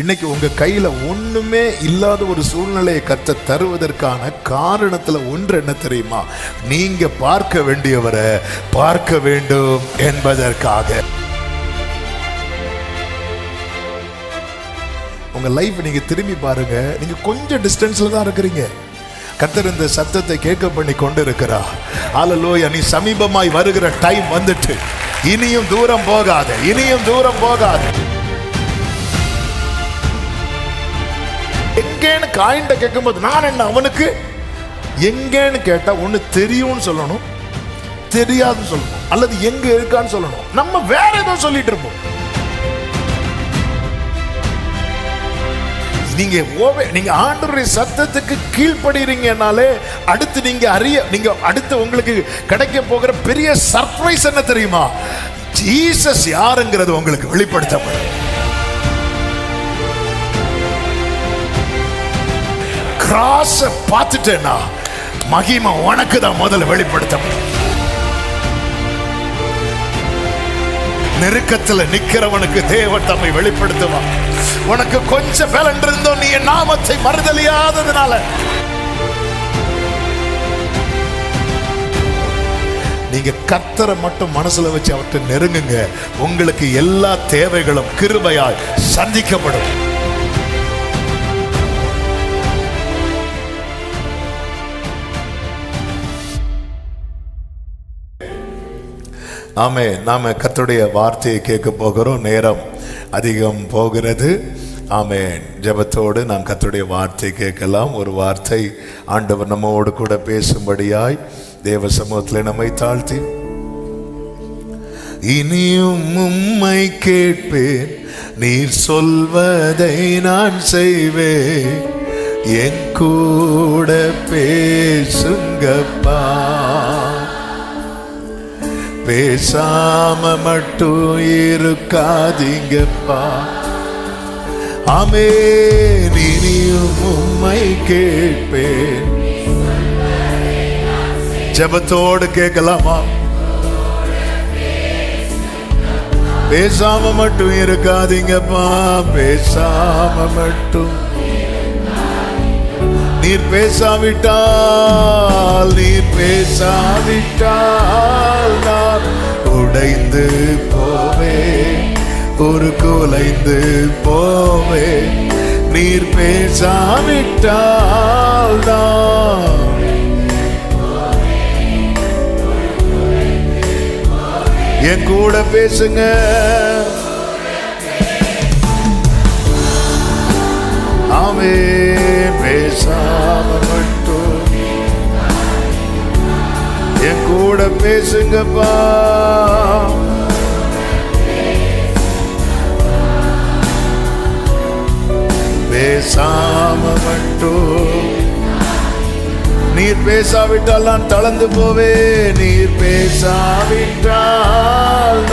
இன்னைக்கு உங்க கையில ஒண்ணுமே இல்லாத ஒரு சூழ்நிலையை கர்த்தர் தருவதற்கான காரணத்துல ஒன்று என்ன தெரியுமா? நீங்க பார்க்க வேண்டியவரை பார்க்க வேண்டும் என்பதற்காக. உங்க லைஃப் நீங்க திரும்பி பாருங்க, நீங்க கொஞ்சம் டிஸ்டன்ஸ்ல தான் இருக்கிறீங்க. கர்த்தர் இந்த சத்தத்தை கேட்க பண்ணி கொண்டு இருக்கிறார். ஹல்லேலூயா. நீ சமீபமாய் வருகிற டைம் வந்துட்டு, இனியும் தூரம் போகாத, இனியும் தூரம் போகாத. எங்கேன்னு காயின்ட கேட்கும்போது நான் என்ன அவனுக்கு எங்கேன்னு கேட்டா ஒண்ணு தெரியும்னு சொல்லணும், தெரியாதுன்னு சொல்லணும், அல்லது எங்க இருக்கான்னு சொல்லணும். நம்ம வேற ஏதோ சொல்லிட்டு இருப்போம். நீங்க ஆண்டவருடைய சத்தத்துக்கு கீழ்ப்படுறீங்கனாலே அடுத்து நீங்க அடுத்து உங்களுக்கு கிடைக்க போகிற பெரிய சர்ப்ரைஸ் என்ன தெரியுமா? ஜீசஸ் யாருங்கிறது உங்களுக்கு வெளிப்படுத்தப்படும். கிராஸை பார்த்துட்டேன்னா மகிமை உனக்கு தான் முதல்ல வெளிப்படுத்தப்படும். நெருக்கத்துல நிக்கிறவனுக்கு தேவன் தம்மை வெளிப்படுத்துவான். உனக்கு கொஞ்சம் பலன் இருந்தோம், நீ என் நாமத்தை மறுதலியாததுனால. நீங்க கர்த்தரை மட்டும் மனசுல வச்சு அவர்கிட்ட நெருங்குங்க, உங்களுக்கு எல்லா தேவைகளும் கிருபையால் சந்திக்கப்படும். ஆமே. நாம கர்த்தருடைய வார்த்தையை கேட்க போகிறோம். நேரம் அதிகம் போகிறது. ஆமென். ஜெபத்தோடு நாம் கர்த்தருடைய வார்த்தை கேட்கலாம். ஒரு வார்த்தை ஆண்டவர் நம்மோடு கூட பேசும்படியாய் தேவ சமூகத்தில் நம்மை தாழ்த்தி, இனியும் உம்மை கேட்பேன், நீர் சொல்வதை நான் செய்வேன், என் கூட பேசுங்கப்பா, பேசாம மட்டும் இருக்காதீங்கப்பா. ஆமென். இனியும் உம்மை கேட்பேன். ஜெபத்தோடு கேட்கலாமா? பேசாம மட்டும் இருக்காதீங்கப்பா, பேசாம மட்டும். நீர் பேசாவிட்டால் நான் உடைந்து போவேன், ஒரு குலைந்து போவேன். நீர் பேசாவிட்டால் நான். என் கூட பேசுங்க. ஆமென். பேசாம மட்டும் என் கூட பேசுங்கப்பா. பேசாம மட்டும். நீர் பேசாவிட்டால் நான் தளர்ந்து போவேன், நீர் பேசாவிட்டால்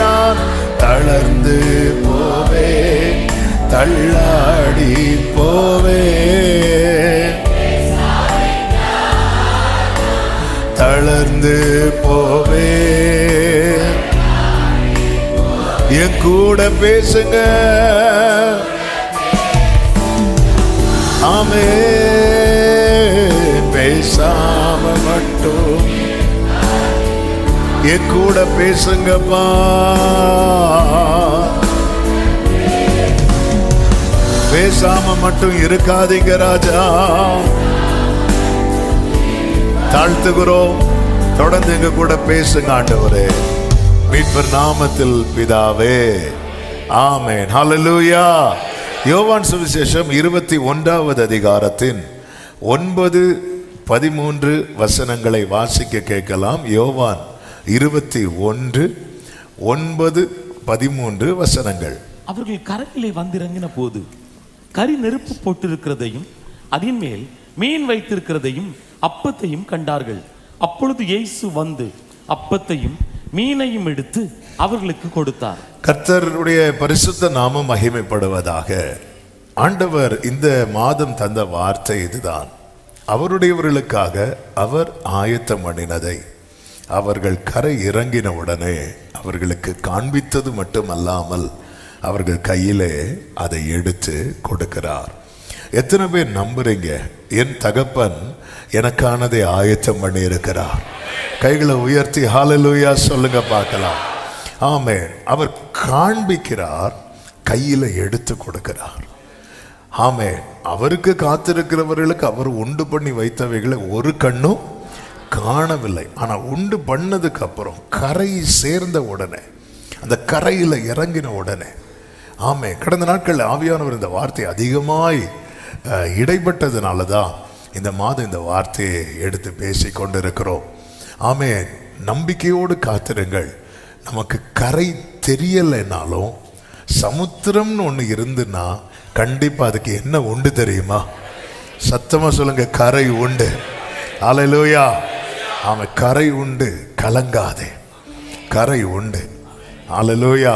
நான் தளர்ந்து போவேன், தள்ளாடி போவேன், தளர்ந்து போவேன். என் கூட பேசுங்க. ஆமென். பேசாம மட்டும் என் கூட பேசுங்கப்பா. பேசாம மட்டும் இருக்காதீங்க ராஜா. தாழ்த்துகிறோம். தொடர்ந்து எங்க கூட பேசுங்க ஆண்டவரே. மீட்பர் நாமத்தில் பிதாவே. ஆமென். ஹல்லேலூயா. யோவான் சுவிசேஷம் 21வது அதிகாரத்தின் 9-13 வசனங்களை வாசிக்க கேட்கலாம். யோவான் 21:9-13 வசனங்கள். அவர்கள் கரையிலே வந்திறங்கின போது கரி நெருப்பு போட்டிருக்கிறதையும் அதன் மேல் மீன் வைத்திருக்கிறதையும் அப்பத்தையும் கண்டார்கள். அப்பொழுது இயேசு வந்து அப்பத்தையும் மீனையும் எடுத்து அவர்களுக்கு கொடுத்தார். கர்த்தருடைய பரிசுத்த நாமம் மகிமைப்படுவதாக. ஆண்டவர் இந்த மாதம் தந்த வார்த்தை இதுதான். அவருடையவர்களுக்காக அவர் ஆயத்தம் பண்ணினதை அவர்கள் கரை இறங்கின உடனே அவர்களுக்கு காண்பித்தது மட்டுமல்லாமல் அவர்கள் கையிலே அதை எடுத்து கொடுக்கிறார். எத்தனை பேர் நம்புறீங்க என் தகப்பன் எனக்கானதை ஆயத்தம் பண்ணி இருக்கிறார்? கைகளை உயர்த்தி ஹல்லேலூயா சொல்லுங்க பார்க்கலாம். ஆமென். அவர் காண்பிக்கிறார், கையில எடுத்து கொடுக்கிறார். ஆமென். அவருக்கு காத்திருக்கிறவர்களுக்கு அவர் உண்டு பண்ணி வைத்தவைகளை ஒரு கண்ணும் காணவில்லை. ஆனா உண்டு பண்ணதுக்கு அப்புறம் கரை சேர்ந்த உடனே, அந்த கரையில இறங்கின உடனே, ஆமென், கடந்த நாட்கள் ஆவியானவர் இந்த வார்த்தை அதிகமாய் இடைப்பட்டதுனால தான் இந்த மாதம் இந்த வார்த்தையை எடுத்து பேசி கொண்டிருக்கிறோம். ஆமென். நம்பிக்கையோடு காத்திருங்கள். நமக்கு கரை தெரியலைனாலும் சமுத்திரம்னு ஒன்று இருந்துன்னா கண்டிப்பாக அதுக்கு என்ன உண்டு தெரியுமா? சத்தமாக சொல்லுங்க, கரை உண்டு. ஹல்லேலூயா. ஆமாம், கரை உண்டு, கலங்காதே, கரை உண்டு. ஹல்லேலூயா.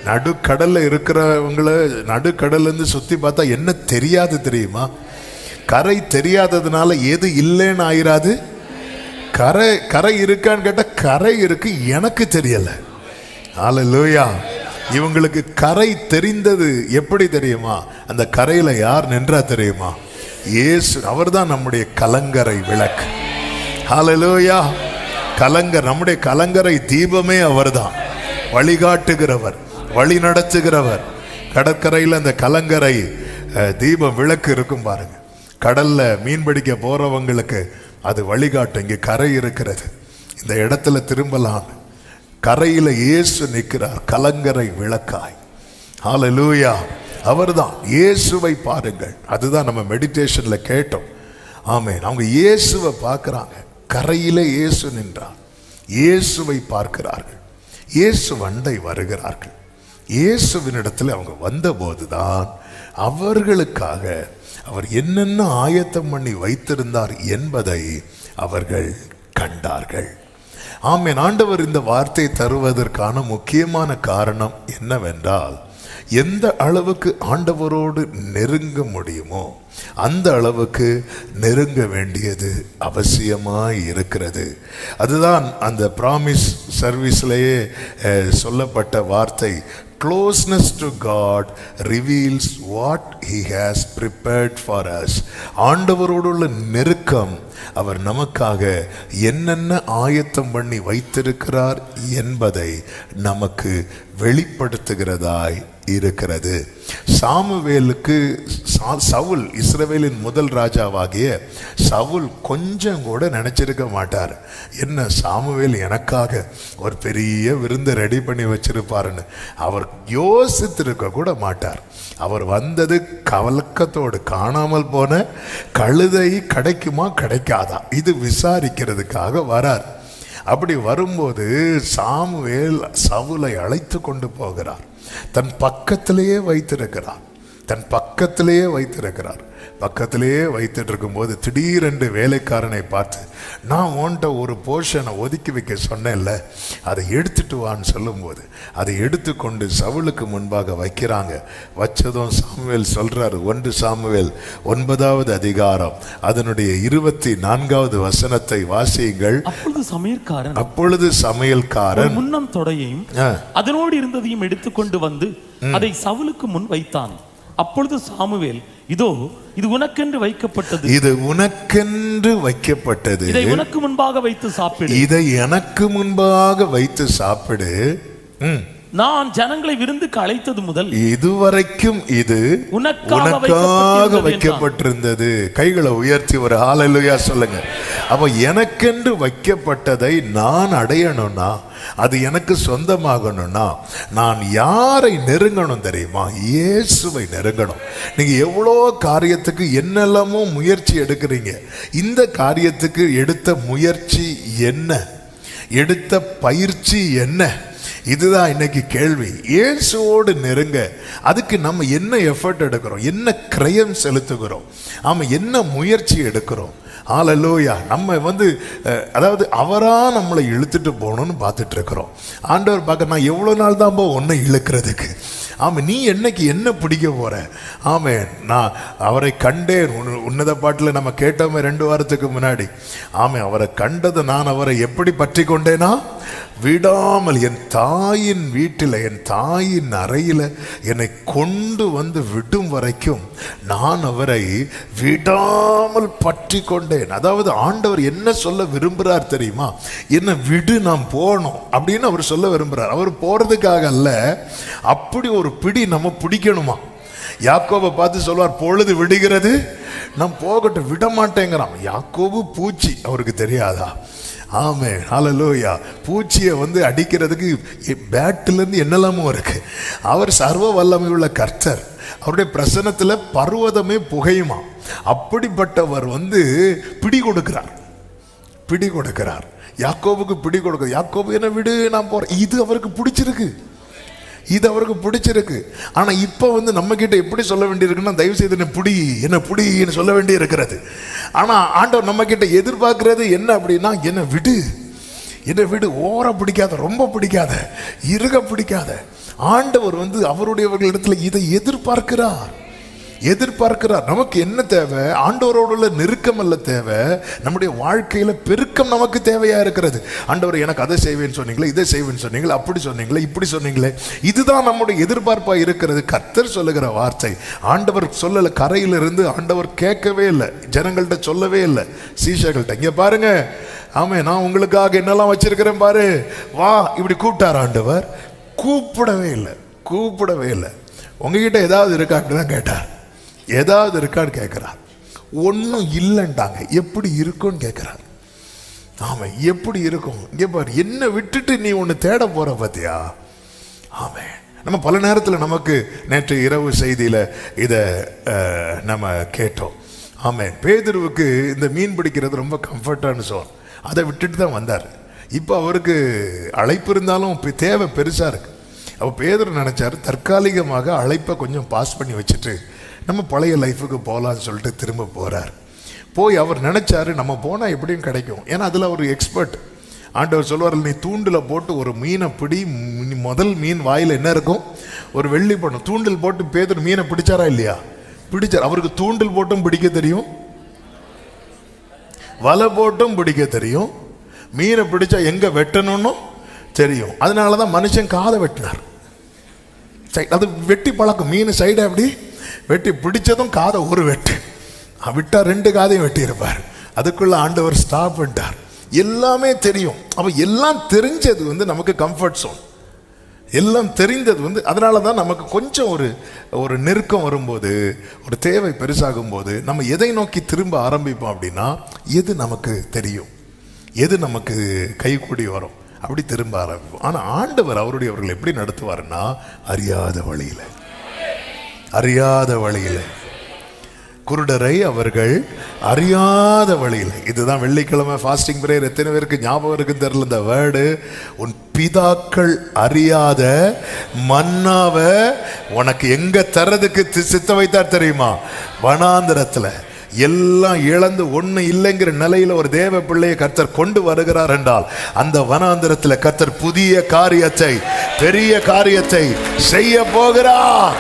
நடுக்கடல்ல இருக்கிறவங்களை நடுக்கடல்லேருந்து சுற்றி பார்த்தா என்ன தெரியாது தெரியுமா? கரை தெரியாததுனால எது இல்லைன்னு ஆயிராது. கரை இருக்கான்னு கேட்டால் கரை இருக்கு, எனக்கு தெரியலை. ஹல்லேலூயா. இவங்களுக்கு கரை தெரிந்தது எப்படி தெரியுமா? அந்த கரையில் யார் நின்றா தெரியுமா? இயேசு. அவர்தான் நம்முடைய கலங்கரை விளக்கு. ஹல்லேலூயா. கலங்கர், நம்முடைய கலங்கரை தீபமே அவர்தான். வழிகாட்டுகிறவர், வழி நடத்துகிறவர். கடற்கரையில் அந்த கலங்கரை தீபம் விளக்கு இருக்கும் பாருங்க. கடல்ல மீன் பிடிக்க போறவங்களுக்கு அது வழிகாட்டும். இங்கே கரை இருக்கிறது, இந்த இடத்துல திரும்பலாம். கரையில இயேசு நிற்கிறார், கலங்கரை விளக்காய். ஹல்லேலூயா. அவர்தான். இயேசுவை பாருங்கள். அதுதான் நம்ம மெடிடேஷன்ல கேட்டோம். ஆமென். அவங்க இயேசுவை பார்க்கிறாங்க. கரையிலே இயேசு நின்றார். இயேசுவை பார்க்கிறார்கள். இயேசு வண்டை வருகிறார்கள். இயேசுவினிடத்தில் அவங்க வந்தபோதுதான் அவர்களுக்காக அவர் என்னென்ன ஆயத்தம் பண்ணி வைத்திருந்தார் என்பதை அவர்கள் கண்டார்கள். ஆமென். ஆண்டவர் இந்த வார்த்தை தருவதற்கான முக்கியமான காரணம் என்னவென்றால், எந்த அளவுக்கு ஆண்டவரோடு நெருங்க முடியுமோ அந்த அளவுக்கு நெருங்க வேண்டியது அவசியமாய் இருக்கிறது. அதுதான் அந்த ப்ராமிஸ் சர்வீஸ்லேயே சொல்லப்பட்ட வார்த்தை. Closeness to God reveals what He has prepared for us. ஆண்டவரோடுள்ள நெருக்கம் அவர் நமக்காக என்னென்ன ஆயத்தம் பண்ணி வைத்திருக்கிறார் என்பதை நமக்கு வெளிப்படுத்துகிறதாய் இருக்கிறது. சாமுவேலுக்கு சவுல், இஸ்ரவேலின் முதல் ராஜாவாகிய சவுல் கொஞ்சம் கூட நினைச்சிருக்க மாட்டார், என்ன சாமுவேல் எனக்காக ஒரு பெரிய விருந்து ரெடி பண்ணி வச்சிருப்பாருன்னு. அவர் யோசித்திருக்க கூட மாட்டார். அவர் வந்தது கலக்கத்தோடு, காணாமல் போன கழுதை கிடைக்குமா கிடைக்காதா இது விசாரிக்கிறதுக்காக வரார். அப்படி வரும்போது சாமுவேல் சவுலை அழைத்து கொண்டு போகிறார். தன் பக்கத்திலேயே வைத்திருக்கிறார். பக்கத்திலேயே வைத்துட்டு இருக்கும்போது திடீரென்று வேலைக்காரனை பார்த்து, நான் உன்கிட்ட ஒரு போர்ஷனை ஒதுக்கி வைக்க சொன்னேன்ல, அதை எடுத்துட்டு வான்னு சொல்லும்போது அதை எடுத்துக்கொண்டு சவுலுக்கு முன்பாக வைக்கிறாங்க. வச்சதும் சாமுவேல் சொல்றாரு. 1 சாமுவேல் 9வது அதிகாரம் அதனுடைய 24வது வசனத்தை வாசியுங்கள். அப்பொழுது சமையல்காரன் முன்னம் தொடையையும் அதனோடு இருந்ததையும் எடுத்துக்கொண்டு வந்து அதை சவுலுக்கு முன் வைத்தான். அப்பொழுது சாமுவேல், இதோ இது உனக்கென்று வைக்கப்பட்டது, இது உனக்கென்று வைக்கப்பட்டது, இதை உனக்கு முன்பாக வைத்து சாப்பிடு, இதை எனக்கு முன்பாக வைத்து சாப்பிடு. நான் ஜனங்களை விருந்துக்கு அழைத்தது முதல் இதுவரைக்கும் இது உனக்காக வைக்கப்பட்டிருந்தது. கைகளை உயர்த்தி ஒரு ஹல்லேலூயா சொல்லுங்க. அப்ப எனக்கென்று வைக்கப்பட்டதை நான் அடையணும்னா, அது எனக்கு சொந்தமாகணும்னா, நான் யாரை நெருங்கணும் தெரியுமா? இயேசுவை நெருங்கணும். நீங்க எவ்வளோ காரியத்துக்கு என்னெல்லாமோ முயற்சி எடுக்கிறீங்க. இந்த காரியத்துக்கு எடுத்த முயற்சி என்ன? எடுத்த பயிற்சி என்ன? இதுதான் இன்னைக்கு கேள்வி. இயேசுவோடு நெருங்க அதுக்கு நம்ம என்ன எஃபர்ட் எடுக்கிறோம், என்ன கிரயம் செலுத்துகிறோம், ஆமா என்ன முயற்சி எடுக்கிறோம்? ஹல்லேலூயா. நம்ம அதாவது அவரா நம்மளை இழுத்துட்டு போகணும்னு பார்த்துட்டு இருக்கிறோம். ஆண்டவர் பார்க்க, நான் எவ்வளோ நாள் தான் ஒன்றை இழுக்கிறதுக்கு, ஆமாம் நீ என்னைக்கு என்ன பிடிக்க போற? ஆமாம், நான் அவரை கண்டேன். உன்னத பாட்டில் நம்ம கேட்டோமே 2 வாரத்துக்கு முன்னாடி. ஆமாம், அவரை கண்டது நான் அவரை எப்படி பற்றி கொண்டேனா விடாமல் என் தாயின் வீட்டில், என் தாயின் அறையில் என்னை கொண்டு வந்து விடும் வரைக்கும் நான் அவரை விடாமல் பற்றி கொண்டேன். அதாவது ஆண்டவர் என்ன சொல்ல விரும்புகிறார் தெரியுமா? என்ன விடு, நான் போகணும் அப்படின்னு அவர் சொல்ல விரும்புகிறார். அவர் போகிறதுக்காக அல்ல, அப்படி ஒரு பிடி நம்ம பிடிக்கணுமா. யாக்கோபை பார்த்து சொல்வார், பொழுது விடுகிறது, நான் போகட்டும், விட மாட்டேங்கிறான். யாக்கோபு பூச்சி, அவருக்கு தெரியாதா? ஆமென், ஹல்லேலூயா. பூச்சியை அடிக்கிறதுக்கு பேட்டிலேருந்து என்னெல்லாமோ இருக்கு. அவர் சர்வ வல்லமை உள்ள கர்த்தர். அவருடைய பிரசன்னத்தில் பர்வதமே புகையுமா. அப்படிப்பட்டவர் பிடி கொடுக்கிறார், பிடி கொடுக்கிறார். யாக்கோபுக்கு பிடி கொடுக்கிறார். யாக்கோபு என்ன விடு, நான் போறேன். இது அவருக்கு பிடிச்சிருக்கு, இது அவருக்கு பிடிச்சிருக்கு. ஆனால் இப்போ நம்ம கிட்ட எப்படி சொல்ல வேண்டியிருக்குன்னா, தயவு செய்து என்ன புடின்னு சொல்ல வேண்டி இருக்கிறது. ஆனால் ஆண்டவர் நம்ம கிட்ட எதிர்பார்க்கிறது என்ன அப்படின்னா, என்ன விடு, ஓர பிடிக்காத, ரொம்ப பிடிக்காத, இருக பிடிக்காத. ஆண்டவர் அவருடையவர்களிடத்துல இதை எதிர்பார்க்கிறார். நமக்கு என்ன தேவை? ஆண்டவரோடு உள்ள நெருக்கம் அல்ல தேவை, நம்முடைய வாழ்க்கையில பெருக்கம் நமக்கு தேவையா இருக்கிறது. ஆண்டவர் எனக்கு அதை செய்வேன்னு சொன்னீங்களே, இதை செய்வேன்னு சொன்னீங்களே, அப்படி சொன்னீங்களே, இப்படி சொன்னீங்களே, இதுதான் நம்முடைய எதிர்பார்ப்பா இருக்கிறது. கர்த்தர் சொல்லுகிற வார்த்தை ஆண்டவர் சொல்லல. கரையிலிருந்து ஆண்டவர் கேட்கவே இல்லை, ஜனங்கள்கிட்ட சொல்லவே இல்லை, சீஷர்கள்ட்ட. இங்க பாருங்க, ஆமே, நான் உங்களுக்காக என்னெல்லாம் வச்சிருக்கிறேன் பாரு, வா, இப்படி கூப்பிட்டார் ஆண்டவர். கூப்பிடவே இல்லை. உங்ககிட்ட ஏதாவது இருக்கா அப்படிதான் கேட்டார். ஏதாவது இருக்கான்னு கேட்கிறார். ஒன்றும் இல்லைன்ட்டாங்க. எப்படி இருக்கும்னு கேட்கிறார். ஆமா, எப்படி இருக்கும்? இங்கே பாரு, என்ன விட்டுட்டு நீ ஒன்று தேட போற பார்த்தியா? ஆமே, நம்ம பல நேரத்தில் நமக்கு நேற்று இரவு செய்தியில் இதை நம்ம கேட்டோம். ஆமே, பேதுருவுக்கு இந்த மீன் பிடிக்கிறது ரொம்ப கம்ஃபர்டான சோன். அதை விட்டுட்டு தான் வந்தார். இப்போ அவருக்கு அழைப்பு இருந்தாலும் தேவை பெருசாக இருக்கு. அப்போ பேதுரு நினைச்சாரு, தற்காலிகமாக அழைப்பை கொஞ்சம் பாஸ் பண்ணி வச்சுட்டு நம்ம பழைய லைஃபுக்கு போகலான்னு சொல்லிட்டு திரும்ப போகிறார். போய் அவர் நினைச்சாரு, நம்ம போனால் எப்படியும் கிடைக்கும். ஏன்னா அதில் ஒரு எக்ஸ்பர்ட். ஆண்டவர் சொல்லுவார், நீ தூண்டில் போட்டு ஒரு மீனை பிடி, முதல் மீன் வாயில் என்ன இருக்கும்? ஒரு வெள்ளி பண்ணும். தூண்டில் போட்டு பேதுரு மீனை பிடிச்சாரா இல்லையா? பிடிச்சார். அவருக்கு தூண்டில் போட்டும் பிடிக்க தெரியும், வலை போட்டும் பிடிக்க தெரியும், மீனை பிடிச்சா எங்கே வெட்டணும்னு தெரியும். அதனால தான் மனுஷன் காதை வெட்டினார். அது வெட்டி பழக்கம். மீன் சைடை அப்படி வெட்டி பிடிச்சதும் காதை ஒரு வெட்டு விட்டா 2 காதையும் வெட்டி இருப்பார். அதுக்குள்ள ஆண்டவர் ஸ்டாப் பண்ணிட்டார். எல்லாமே தெரியும். அப்ப எல்லாம் தெரிஞ்சது நமக்கு கம்ஃபர்ட் சோன். எல்லாம் தெரிந்தது அதனால தான் நமக்கு கொஞ்சம் ஒரு நெருக்கம் வரும்போது, ஒரு தேவை பெருசாகும் போது நம்ம எதை நோக்கி திரும்ப ஆரம்பிப்போம் அப்படின்னா, எது நமக்கு தெரியும், எது நமக்கு கைகூடி வரும், அப்படி திரும்ப ஆரம்பிப்போம். ஆனால் ஆண்டவர் அவருடையவர்கள் எப்படி நடத்துவார்னா, அறியாத வழியில் குருடரை அவர்கள் அறியாத வழியில். இதுதான் வெள்ளிக்கிழமை ஃபாஸ்டிங் பிரேயர். எத்தனை பேருக்கு ஞாபகம் இருக்குன்னு தெரியல இந்த வேர்டு. உன் பிதாக்கள் அறியாத மன்னாவை உனக்கு எங்க தர்றதுக்கு சித்த வைத்தார் தெரியுமா? வனாந்திரத்தில். எல்லாம் இழந்து ஒண்ணு இல்லைங்கிற நிலையில ஒரு தேவ பிள்ளையை கர்த்தர் கொண்டு வருகிறார் என்றால், அந்த வனாந்திரத்தில் கர்த்தர் புதிய காரியத்தை, பெரிய காரியத்தை செய்ய போகிறார்.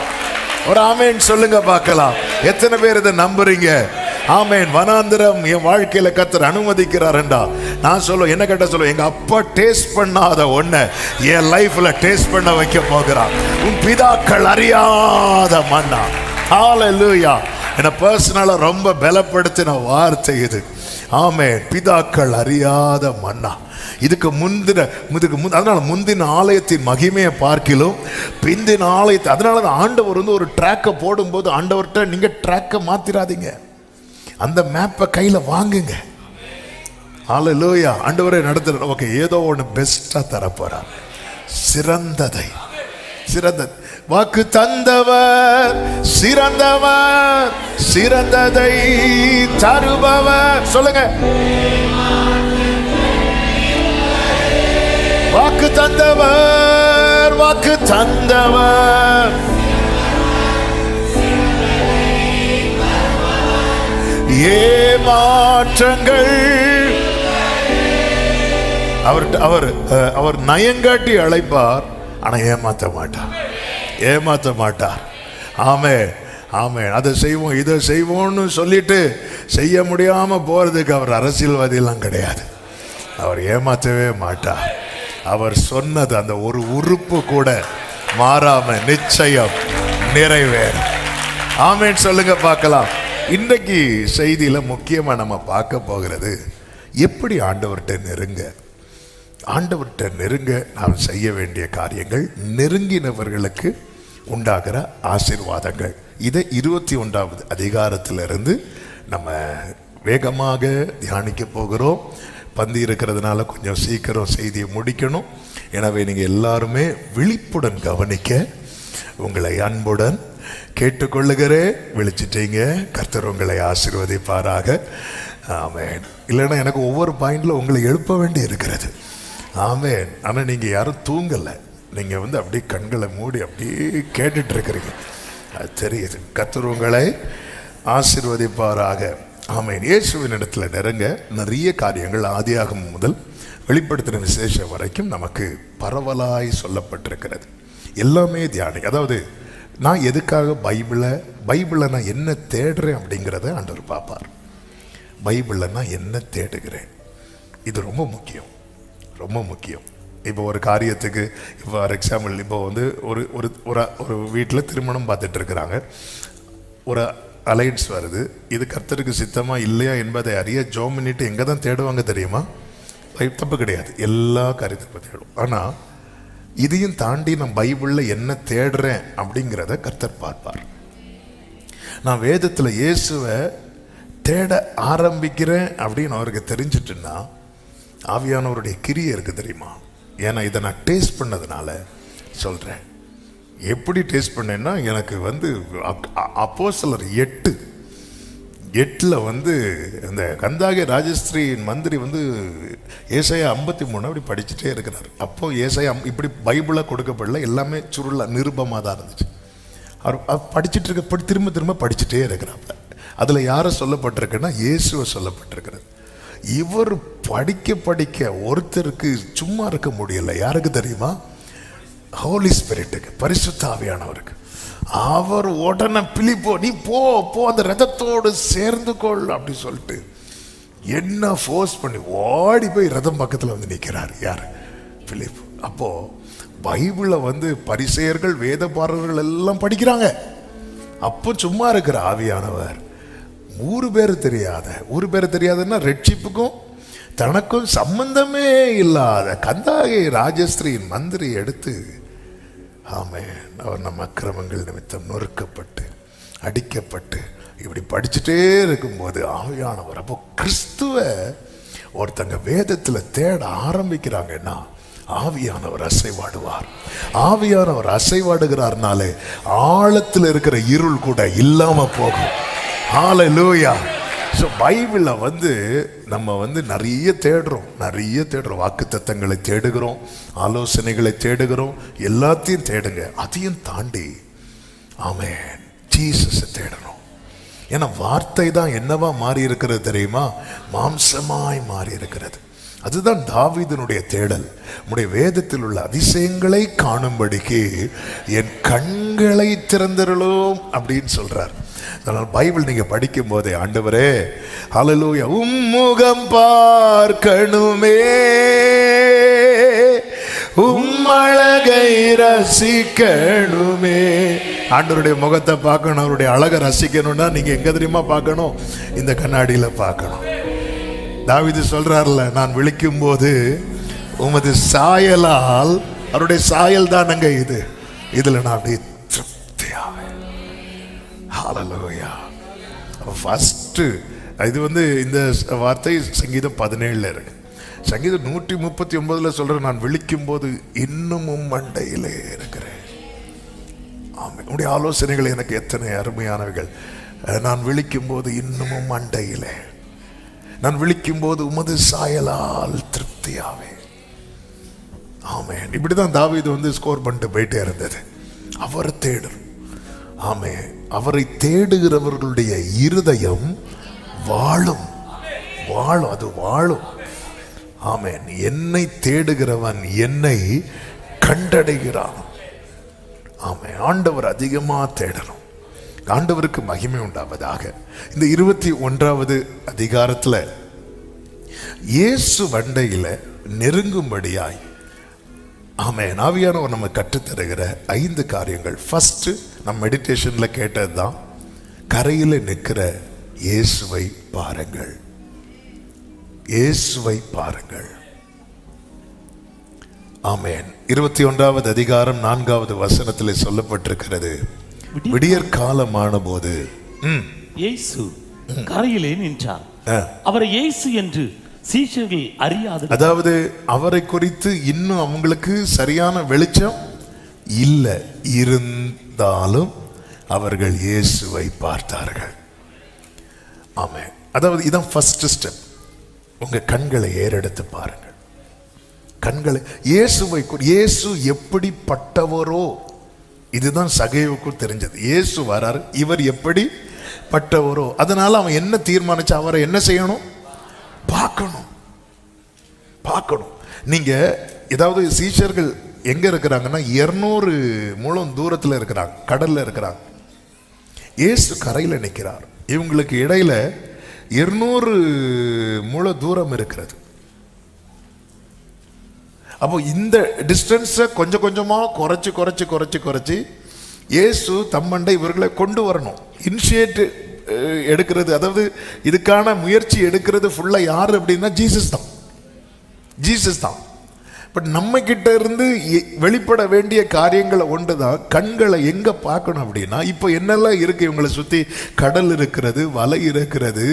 ஒரு ஆமேன் சொல்லுங்க பார்க்கலாம். எத்தனை பேர் இதை நம்புறீங்க? ஆமேன். வனாந்திரம் என் வாழ்க்கையில கர்த்தர் அனுமதிக்கிறார் என்றா, நான் சொல்லுவேன், என்ன கேட்ட சொல்லுவேன், எங்க அப்பா டேஸ்ட் பண்ணாத ஒண்ண என் லைஃப்ல டேஸ்ட் பண்ண வைக்க போகிறார். உன் பிதாக்கள் அறியாத மன்னா. ஹல்லேலூயா. என்ன பர்சனலா ரொம்ப பலப்படுத்தின வார்த்தை இது. ஆமென். பிதாக்கள் அறியாத மன்னா. அதனால முந்தின ஆலயத்தின் மகிமையை பார்க்கிலும் பிந்தின ஆலயத்தை, அதனால ஆண்டவர் ஒரு ட்ராக்கை போடும்போது ஆண்டவர்கிட்ட நீங்க ட்ராக்கை மாத்திராதீங்க, அந்த மேப்பை கையில வாங்குங்க. ஹல்லேலூயா. ஆண்டவரே நடத்துற, ஓகே, ஏதோ ஒன்று பெஸ்டா தரப்போறார், சிறந்ததை. வாக்கு தந்தவர் சிறந்தவர், சிறந்ததை தருபவர். சொல்லுங்க, வாக்கு தந்தவர், வாக்கு தந்தவர், ஏமாற்றங்கள். அவர் நயங்காட்டி அழைப்பார், ஆனா ஏமாத்த மாட்டார். ஆமே. அதை செய்வோம், இதை செய்வோம்னு சொல்லிட்டு செய்ய முடியாம போறதுக்கு அவர் அரசியல்வாதி எல்லாம் கிடையாது. அவர் ஏமாற்றவே மாட்டார். அவர் சொன்னது அந்த ஒரு உறுப்பு கூட மாறாம நிச்சயம் நிறைவேறும். ஆமென் சொல்லுங்க பார்க்கலாம். இன்றைக்கு செய்தியில முக்கியமா நம்ம பார்க்க போகிறது, எப்படி ஆண்டவர்கிட்ட நெருங்க. ஆண்டவர்கிட்ட நெருங்க நாம் செய்ய வேண்டிய காரியங்கள், நெருங்கினவர்களுக்கு உண்டாகிற ஆசீர்வாதங்கள். இதை 21வது அதிகாரத்திலிருந்து நம்ம வேகமாக தியானிக்க போகிறோம். பந்தி இருக்கிறதுனால கொஞ்சம் சீக்கிரம் செய்தியை முடிக்கணும். எனவே நீங்கள் எல்லாருமே விழிப்புடன் கவனிக்க உங்களை அன்புடன் கேட்டுக்கொள்ளுகிறேன். விழிச்சிட்டீங்க, கர்த்தர் உங்களை ஆசீர்வதிப்பாராக. ஆமென். இல்லைன்னா எனக்கு ஒவ்வொரு பாயிண்ட்ல உங்களை எழுப்ப வேண்டி இருக்கிறது. ஆமென். ஆனால் நீங்கள் யாரும் தூங்கலை, நீங்கள் அப்படியே கண்களை மூடி அப்படியே கேட்டுட்டு இருக்கிறீங்க, அது தெரியுது. கர்த்தர் உங்களை ஆசீர்வதிப்பாராக. ஆமென். இயேசுவின் இடத்துல நெருங்க நிறைய காரியங்கள் ஆதியாகமம் முதல் வெளிப்படுத்தின விசேஷம் வரைக்கும் நமக்கு பரவலாய் சொல்லப்பட்டிருக்கிறது. எல்லாமே தியானி. அதாவது நான் எதுக்காக பைபிளை நான் என்ன தேடுறேன் அப்படிங்கிறத ஆண்டவர் பார்ப்பார். பைபிளில் நான் என்ன தேடுகிறேன், இது ரொம்ப முக்கியம், ரொம்ப முக்கியம். இப்போ ஒரு காரியத்துக்கு, இப்போ ஃபார் எக்ஸாம்பிள், இப்போ ஒரு ஒரு ஒரு வீட்டில் திருமணம் பார்த்துட்டு இருக்கிறாங்க, ஒரு அலைன்ஸ் வருது. இது கர்த்தருக்கு சித்தமா இல்லையா என்பதை அறிய ஜோம் பண்ணிட்டு எங்கே தான் தேடுவாங்க தெரியுமா? தப்பு கிடையாது, எல்லா காரியத்தையும் தேடும். ஆனால் இதையும் தாண்டி நான் பைபிளில் என்ன தேடுறேன் அப்படிங்கிறத கர்த்தர் பார்ப்பார். நான் வேதத்தில் இயேசுவை தேட ஆரம்பிக்கிறேன் அப்படின்னு அவருக்கு தெரிஞ்சிட்டுன்னா ஆவியானவருடைய கிரியை இருக்குது தெரியுமா? ஏன்னா இதை நான் டேஸ்ட் பண்ணதுனால சொல்கிறேன். எப்படி டேஸ்ட் பண்ணேன்னா, எனக்கு அப்போஸ்தலர் 8:8 இந்த கந்தாகி ராஜஸ்ரீயின் மந்திரி ஏசாயா 53 அப்படி படிச்சுட்டே இருக்கிறார். அப்போ ஏசாயா இப்படி பைபிளாக கொடுக்கப்படல, எல்லாமே சுருளா நிருபமாக தான் இருந்துச்சு. அவர் படிச்சுட்டு இருக்க திரும்ப திரும்ப படிச்சுட்டே இருக்கிறாங்க. அதில் யாரை சொல்லப்பட்டிருக்குன்னா இயேசுவை சொல்லப்பட்டிருக்கிறது. இவர் படிக்க படிக்க ஒருத்தருக்கு சும்மா இருக்க முடியல. யாருக்கு தெரியுமா? ஹோலி ஸ்பிரிட்டுக்கு, பரிசுத்த ஆவியானவருக்கு. அவர் உடனே பிலிப்போ, நீ போ அந்த ரதத்தோடு சேர்ந்து கொள் அப்படி சொல்லிட்டு என்ன ஃபோர்ஸ் பண்ணி ஓடி போய் ரதம் பக்கத்தில் நிற்கிறார். யார்? பிலிப். அப்போ பைபிளை பரிசேயர்கள் வேதபாரர்கள் எல்லாம் படிக்கிறாங்க. அப்போ சும்மா இருக்கிற ஆவியானவர் ஊரு பேர் தெரியாதுன்னா ரட்சிப்புக்கும் தனக்கும் சம்பந்தமே இல்லாத கந்தாகி ராஜஸ்ரீயின் மந்திரி எடுத்து, ஆமென், அவர் நம்ம அக்கிரமங்கள் நிமித்தம் நொறுக்கப்பட்டு அடிக்கப்பட்டு இப்படி படிச்சுட்டே இருக்கும்போது ஆவியானவர், அப்போ கிறிஸ்துவ ஒருத்தங்க வேதத்தில் தேட ஆரம்பிக்கிறாங்கன்னா ஆவியானவர் அசைவாடுவார். ஆவியானவர் அசைவாடுகிறார்னாலே ஆழத்தில் இருக்கிற இருள் கூட இல்லாம போகும். ஹல்லேலூயா. ஸோ பைபிளில் நம்ம நிறைய தேடுறோம், வாக்குத்தத்தங்களை தேடுகிறோம், ஆலோசனைகளை தேடுகிறோம், எல்லாத்தையும் தேடுங்க. அதையும் தாண்டி ஆமென் ஜீசஸை தேடணும். ஏன்னா வார்த்தை தான் என்னவா மாறி இருக்கிறது தெரியுமா? மாம்சமாய் மாறி இருக்கிறது. அதுதான் தாவீதினுடைய தேடல். உம்முடைய வேதத்தில் உள்ள அதிசயங்களை காணும்படிக்கு என் கண்களை திறந்தருளும் அப்படின்னு சொல்றார். அதனால் பைபிள் நீங்க படிக்கும் போதே, ஆண்டவரே ஹல்லேலூயா, உம்முகம் பார்க்கணுமே, உம்மழகை ரசிக்கணுமே. ஆண்டவருடைய முகத்தை பார்க்கணும், அவருடைய அழகை ரசிக்கணும்னா நீங்க எங்க தெரியுமா பார்க்கணும்? இந்த கண்ணாடியில பார்க்கணும். தாவீது சொல்றார்ல, நான் விழிக்கும் போது உமது சாயலால், அவருடைய சாயல் தானங்க இதுல நான் அப்படியே திருப்தியாவேன். ஹல்லேலூயா. ஃபர்ஸ்ட் இது இந்த வார்த்தை சங்கீதம் 17 இருக்கு. சங்கீதம் 139 சொல்ற, நான் விழிக்கும் போது இன்னமும் மண்டையிலே இருக்கிறேன். ஆமென். உடைய ஆலோசனைகள் எனக்கு எத்தனை அருமையானவைகள். நான் விழிக்கும் போது இன்னமும் மண்டையிலே, நான் விழிக்கும் போது உமது சாயலால் திருப்தியாவே. ஆமென். இப்படிதான் தாவீது ஸ்கோர் பண்ணிட்டு போயிட்டே இருந்தது. அவர் தேடும். ஆமென். அவரை தேடுகிறவர்களுடைய இருதயம் வாழும், அது வாழும். ஆமென். என்னை தேடுகிறவன் என்னை கண்டடைகிறான். ஆமென். ஆண்டவர் அதிகமா தேடணும். ஆண்டவருக்கு மகிமை உண்டாவதாக. இந்த 21வது அதிகாரத்தில் இயேசு வண்டையில் நெருங்கும்படியாய் ஆமென். ஆவியானவர் நம்ம கற்றுத்தருகிற 5 காரியங்கள். ஃபர்ஸ்ட் நம்ம மெடிடேஷன்ல கேட்டது தான், கரையில் நிற்கிற இயேசுவை பாருங்கள். இயேசுவை பாருங்கள். ஆமென். 21வது அதிகாரம் 4வது வசனத்தில் சொல்லப்பட்டிருக்கிறது, விடியற் காலமான போது இயேசு கரையிலே நின்றார். அவரை இயேசு என்று சீஷர்கள் அறியாது. அதாவது அவரை குறித்து இன்னும் அவங்களுக்கு சரியான வெளிச்சம் இல்லை, இருந்தாலும் அவர்கள் இயேசுவை பார்த்தார்கள். ஆமென். அதாவது இதான் ஃபர்ஸ்ட் ஸ்டெப். உங்க கண்களை ஏறெடுத்து பாருங்கள். கண்களை இயேசுவை, இயேசு எப்படிப்பட்டவரோ இதுதான் சகேவுக்கும் தெரிஞ்சது. இயேசு வராரு, இவர் எப்படி பட்டவரோ. அதனால அவன் என்ன தீர்மானிச்சு, அவரை என்ன செய்யணும்? பார்க்கணும். பார்க்கணும். நீங்க ஏதாவது சீஷர்கள் எங்க இருக்கிறாங்கன்னா 200 முழம் தூரத்தில் இருக்கிறாங்க, கடல்ல இருக்கிறாங்க. இயேசு கரையில நிற்கிறார். இவங்களுக்கு இடையில 200 முழ தூரம் இருக்கிறது. அப்போ இந்த டிஸ்டன்ஸை கொஞ்சம் கொஞ்சமா குறைச்சி இயேசு தம்மண்டை இவர்களை கொண்டு வரணும். இனிஷியேட் எடுக்கிறது, அதாவது இதுக்கான முயற்சி எடுக்கிறது ஃபுல்லா யாரு அப்படின்னா ஜீசஸ் தான். பட் நம்ம கிட்ட இருந்து வெளிப்பட வேண்டிய காரியங்களை ஒன்றுதான், கண்களை எங்க பார்க்கணும் அப்படின்னா, இப்போ என்னெல்லாம் இருக்கு இவங்களை சுத்தி? கடல் இருக்கிறது, வலை இருக்கிறது,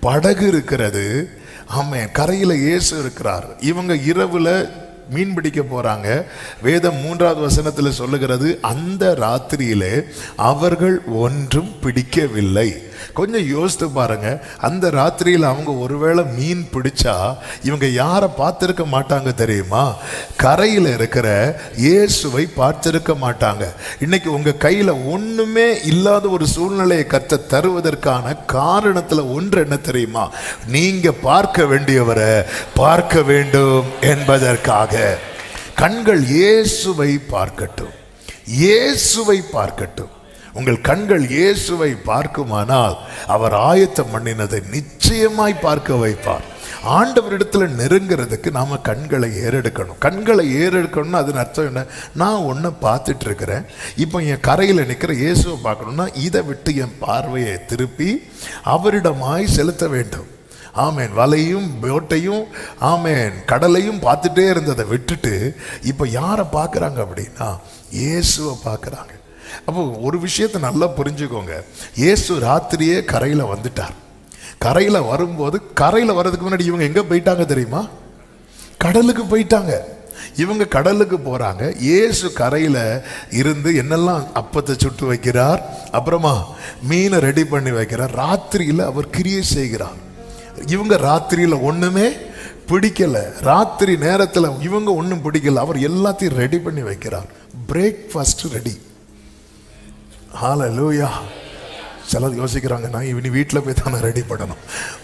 படகு இருக்கிறது. ஆமென். கரையில இயேசு இருக்கிறார். இவங்க இரவுல மீன் பிடிக்க போறாங்க. வேதம் 3வது வசனத்தில் சொல்லுகிறது, அந்த ராத்திரியிலே அவர்கள் ஒன்றும் பிடிக்கவில்லை. கொஞ்சம் யோசித்து பாருங்க, அந்த ராத்திரியில் அவங்க ஒருவேளை மீன் பிடிச்சா இவங்க யாரை பார்த்திருக்க மாட்டாங்க தெரியுமா? கரையில் இருக்கிற இயேசுவை பார்த்திருக்க மாட்டாங்க. இன்னைக்கு உங்க கையில ஒண்ணுமே இல்லாத ஒரு சூழ்நிலையை கர்த்தர் தருவதற்கான காரணத்துல ஒன்று என்ன தெரியுமா? நீங்க பார்க்க வேண்டியவரை பார்க்க வேண்டும் என்பதற்காக. கண்கள் இயேசுவை பார்க்கட்டும், இயேசுவை பார்க்கட்டும். உங்கள் கண்கள் இயேசுவை பார்க்குமானால் அவர் ஆயத்தம் பண்ணினதை நிச்சயமாய் பார்க்க வைப்பார். ஆண்டவரிடத்துல நெருங்கிறதுக்கு நாம கண்களை ஏறெடுக்கணும். கண்களை ஏறெடுக்கணும்னா அதன் அர்த்தம் என்ன? நான் ஒன்றை பார்த்துட்டு இருக்கிறேன், இப்போ என் கரையில் நிற்கிற இயேசுவை பார்க்கணும்னா இதை விட்டு என் பார்வையை திருப்பி அவரிடமாய் செலுத்த வேண்டும். ஆமேன். வலையும் போட்டையும் ஆமேன் கடலையும் பார்த்துட்டே இருந்ததை விட்டுட்டு இப்போ யாரை பார்க்குறாங்க அப்படின்னா இயேசுவை பார்க்குறாங்க. அப்போ ஒரு விஷயத்தை நல்லா புரிஞ்சுக்கோங்க, இயேசு ராத்திரியே கரையில் வந்துட்டார். கரையில் வரும்போது, கரையில் வர்றதுக்கு முன்னாடி இவங்க எங்கே போயிட்டாங்க தெரியுமா? கடலுக்கு போயிட்டாங்க. இவங்க கடலுக்கு போறாங்க. இயேசு கரையில இருந்து என்னெல்லாம் அப்பத்தை சுட்டு வைக்கிறார், அப்புறமா மீனை ரெடி பண்ணி வைக்கிறார். ராத்திரியில அவர் கிரியை செய்கிறார். இவங்க ராத்திரியில ஒண்ணுமே பிடிக்கல, ராத்திரி நேரத்தில் இவங்க ஒன்றும் பிடிக்கல, அவர் எல்லாத்தையும் ரெடி பண்ணி வைக்கிறார். Breakfast ready. ஹல்லேலூயா. சிலர் யோசிக்கிறாங்க, நான் இவனி வீட்டில் போய் தானே ரெடி பண்ணணும்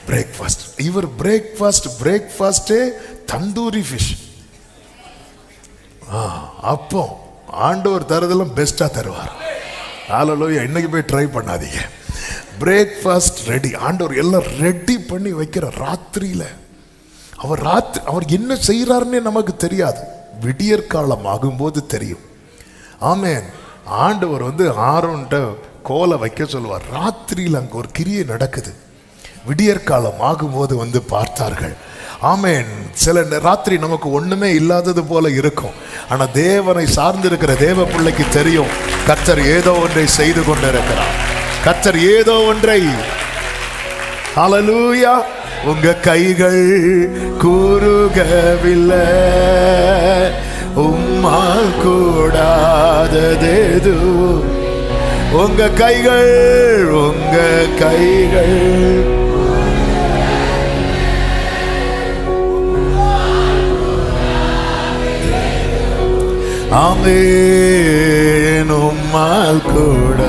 பிரேக்ஃபாஸ்ட். இவர் பிரேக்ஃபாஸ்டே தந்தூரி ஃபிஷ். அப்போ ஆண்டவர் தருதெல்லாம் பெஸ்டா தருவார். ஹல்லேலூயா. இன்னைக்கு போய் ட்ரை பண்ணாதீங்க. Breakfast ready. ஆண்டவர் எல்லாம் ரெடி பண்ணி வைக்கிற ராத்திரியில. அவர் என்ன செய்யறாருன்னே நமக்கு தெரியாது, விடியற்காலம் ஆகும்போது தெரியும். ஆமேன். ஆண்டவர் ஆரோன்ட்ட கோலை வைக்க சொல்லுவார். ராத்திரியில் அங்கே ஒரு கிரியை நடக்குது. விடியற்காலம் ஆகும்போது பார்த்தார்கள். ஆமேன். சில ராத்திரி நமக்கு ஒண்ணுமே இல்லாதது போல இருக்கும், ஆனா தேவனை சார்ந்திருக்கிற தேவ பிள்ளைக்கு தெரியும், கர்த்தர் ஏதோ ஒன்றை செய்து கொண்டிருக்கிறார். கர்த்தர் ஏதோ ஒன்றை. ஹல்லேலூயா. உங்க கைகள் கூறுகவில்லை, உம்மால் கூடாததேது. உங்க கைகள் ஆமென், உம்மால் கூட.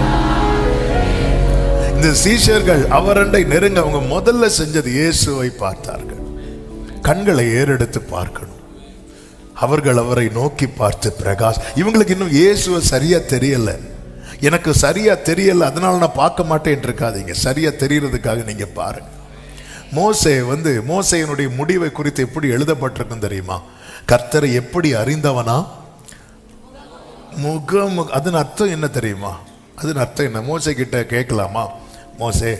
இந்த சீஷர்கள் அவரண்டை நெருங்க அவங்க முதல்ல செஞ்சது இயேசுவை பார்த்தார்கள். கண்களை ஏறெடுத்து பார்க்கணும். அவர்கள் அவரை நோக்கி பார்த்து பிரகாஷ். இவங்களுக்கு இன்னும் இயேசுவை சரியா தெரியல. எனக்கு சரியா தெரியல அதனால நான் பார்க்க மாட்டேன் இருக்காதீங்க. சரியா தெரியறதுக்காக நீங்க பாருங்க. மோசேயினுடைய முடிவை குறித்து எப்படி எழுதப்பட்டிருக்கும் தெரியுமா? கர்த்தரை எப்படி அறிந்தவனா? அதன் அர்த்தம் என்ன தெரியுமா? அதன் அர்த்தம் என்ன? மோசே கிட்ட கேட்கலாமா? மோசே,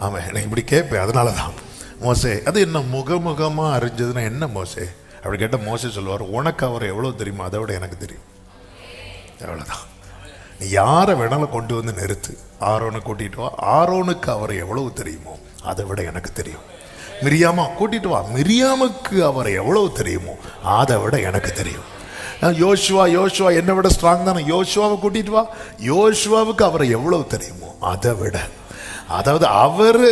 ஆமாம் எனக்கு இப்படி கேட்பேன், அதனால தான் மோசே அது என்ன முகமுகமாக அறிஞ்சதுன்னா என்ன மோசே அப்படி கேட்டால் மோசே சொல்லுவார், உனக்கு அவர் எவ்வளோ தெரியுமா அதை விட எனக்கு தெரியும். எவ்வளோதான். நீ யாரை வேணாலும் கொண்டு வந்து நிறுத்து, ஆரோனை கூட்டிகிட்டு வா, ஆரோனுக்கு அவர் எவ்வளவு தெரியுமோ அதை விட எனக்கு தெரியும். மிரியாமா கூட்டிகிட்டு வா, மிரியாமுக்கு அவர் எவ்வளவு தெரியுமோ அதை விட எனக்கு தெரியும். யோசுவா என்னை விட ஸ்ட்ராங் தானே, யோசுவாவை கூட்டிகிட்டு வா, யோசுவாவுக்கு அவரை எவ்வளவு தெரியுமோ அதை விட. அதாவது அவர்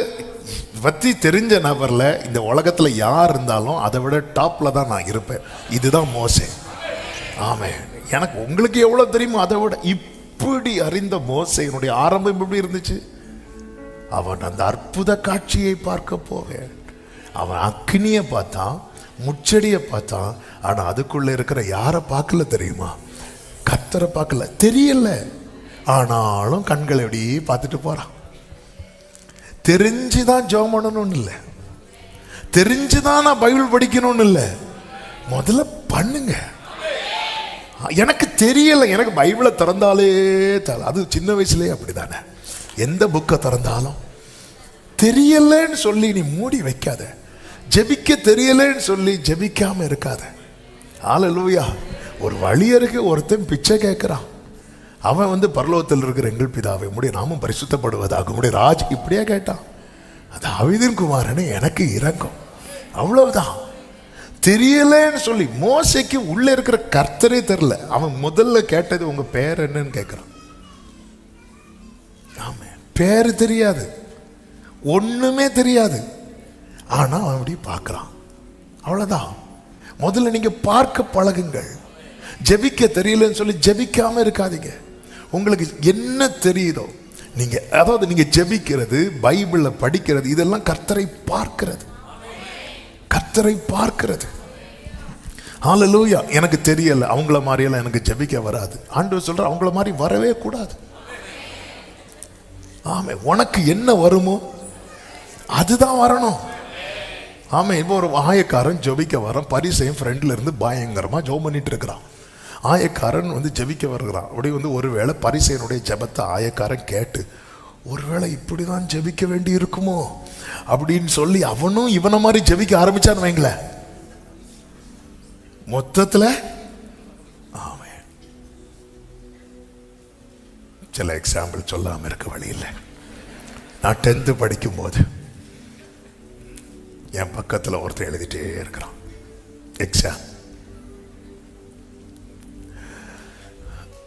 பற்றி தெரிஞ்ச நபரில் இந்த உலகத்தில் யார் இருந்தாலும் அதை விட டாப்பில் தான் நான் இருப்பேன். இதுதான் மோசே. ஆமென். எனக்கு உங்களுக்கு எவ்வளோ தெரியுமோ அதை விட. இப்படி அறிந்த மோசேயினுடைய ஆரம்பம் எப்படி இருந்துச்சு? அவன் அந்த அற்புத காட்சியை பார்க்க போவேன். அவன் அக்னியை பார்த்தான், முச்செடியை பார்த்தான். ஆனால் அதுக்குள்ளே இருக்கிற யாரை பார்க்கல தெரியுமா? கர்த்தரை பார்க்கல, தெரியல. ஆனாலும் கண்களை அப்படியே பார்த்துட்டு போகிறான். தெரிஞ்சுதான் ஜெபம் பண்ணணும்னு இல்லை, தெரிஞ்சுதான் நான் பைபிள் படிக்கணும்னு இல்லை, முதல்ல பண்ணுங்க. எனக்கு தெரியல, எனக்கு பைபிளை திறந்தாலே அது சின்ன வயசுலேயே அப்படிதானே. எந்த புக்கை திறந்தாலும் தெரியலன்னு சொல்லி நீ மூடி வைக்காத, ஜெபிக்க தெரியலன்னு சொல்லி ஜெபிக்காம இருக்காத. ஹல்லேலூயா. ஒரு வழி இருக்கு, ஒருத்தன் பிச்சை கேட்கிறான். அவன் பரலோகத்தில் இருக்கிற எங்கள் பிதாவை உம்முடைய நாமம் பரிசுத்தப்படுவதாக உம்முடைய ராஜ் இப்படியே கேட்டான். அது தாவீதின் குமாரனே எனக்கு இரங்கும். அவ்வளவுதான். தெரியலன்னு சொல்லி மோசேக்கு உள்ள இருக்கிற கர்த்தரே தெரியல. அவன் முதல்ல கேட்டது உங்க பேர் என்னன்னு கேட்கிறான். ஆமா, பேரு தெரியாது, ஒண்ணுமே தெரியாது. ஆனா அவன் அப்படி பார்க்கிறான். அவ்வளவுதான். முதல்ல நீங்க பார்க்க பழகுங்கள். ஜெபிக்க தெரியலன்னு சொல்லி ஜெபிக்காம இருக்காதீங்க. உங்களுக்கு என்ன தெரியுதோ நீங்க, அதாவது நீங்க ஜெபிக்கிறது, பைபிள படிக்கிறது, இதெல்லாம் கர்த்தரை பார்க்கிறது, கர்த்தரை பார்க்கிறது. ஹல்லேலூயா. எனக்கு தெரியல, அவங்கள மாதிரியெல்லாம் எனக்கு ஜெபிக்க வராது. ஆண்டவர் சொல்ற அவங்கள மாதிரி வரவே கூடாது. ஆமே, உனக்கு என்ன வருமோ அதுதான் வரணும். ஆமே. இப்போ ஒரு ஆயக்காரன் ஜெபிக்க வரான், பரிசையும் ஃப்ரெண்ட்ல இருந்து பயங்கரமா ஜெபம் பண்ணிட்டு இருக்கிறான். ஆயக்காரன் ஜெபிக்க வருகிறான். அப்படி ஒருவேளை பரிசையனுடைய ஜெபத்தை ஆயக்காரன் கேட்டு, ஒருவேளை இப்படிதான் ஜெபிக்க வேண்டி இருக்குமோ அப்படின்னு சொல்லி அவனும் இவனை மாதிரி ஜெபிக்க ஆரம்பிச்சான்னு வைங்களேன், மொத்தத்தில். ஆமே. சில எக்ஸாம்பிள் சொல்லாம இருக்க வழி இல்லை. நான் 10th படிக்கும் போது என் பக்கத்தில் ஒருத்தர் எழுதிட்டே இருக்கிறான் எக்ஸாம்.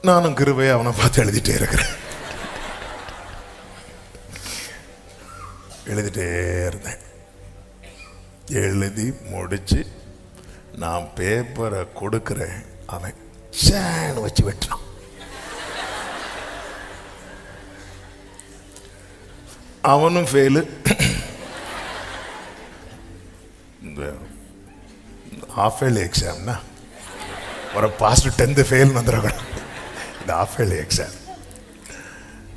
நானும் கிருபையை அவனை பார்த்து எழுதிட்டே இருக்கிறேன். எழுதிட்டே இருந்தேன். எழுதி முடிச்சு நான் பேப்பரை கொடுக்கிறேன், அவன் சேன் வச்சு வெட்டான். அவனும் ஃபெயிலு. ஆஃப் இயர்லி எக்ஸாம்னா ஒரு பாஸ்ட் 10th ஃபெயில் வந்துடக்கூடாது. இந்த ஆஃப் இயர்லி எக்ஸாம்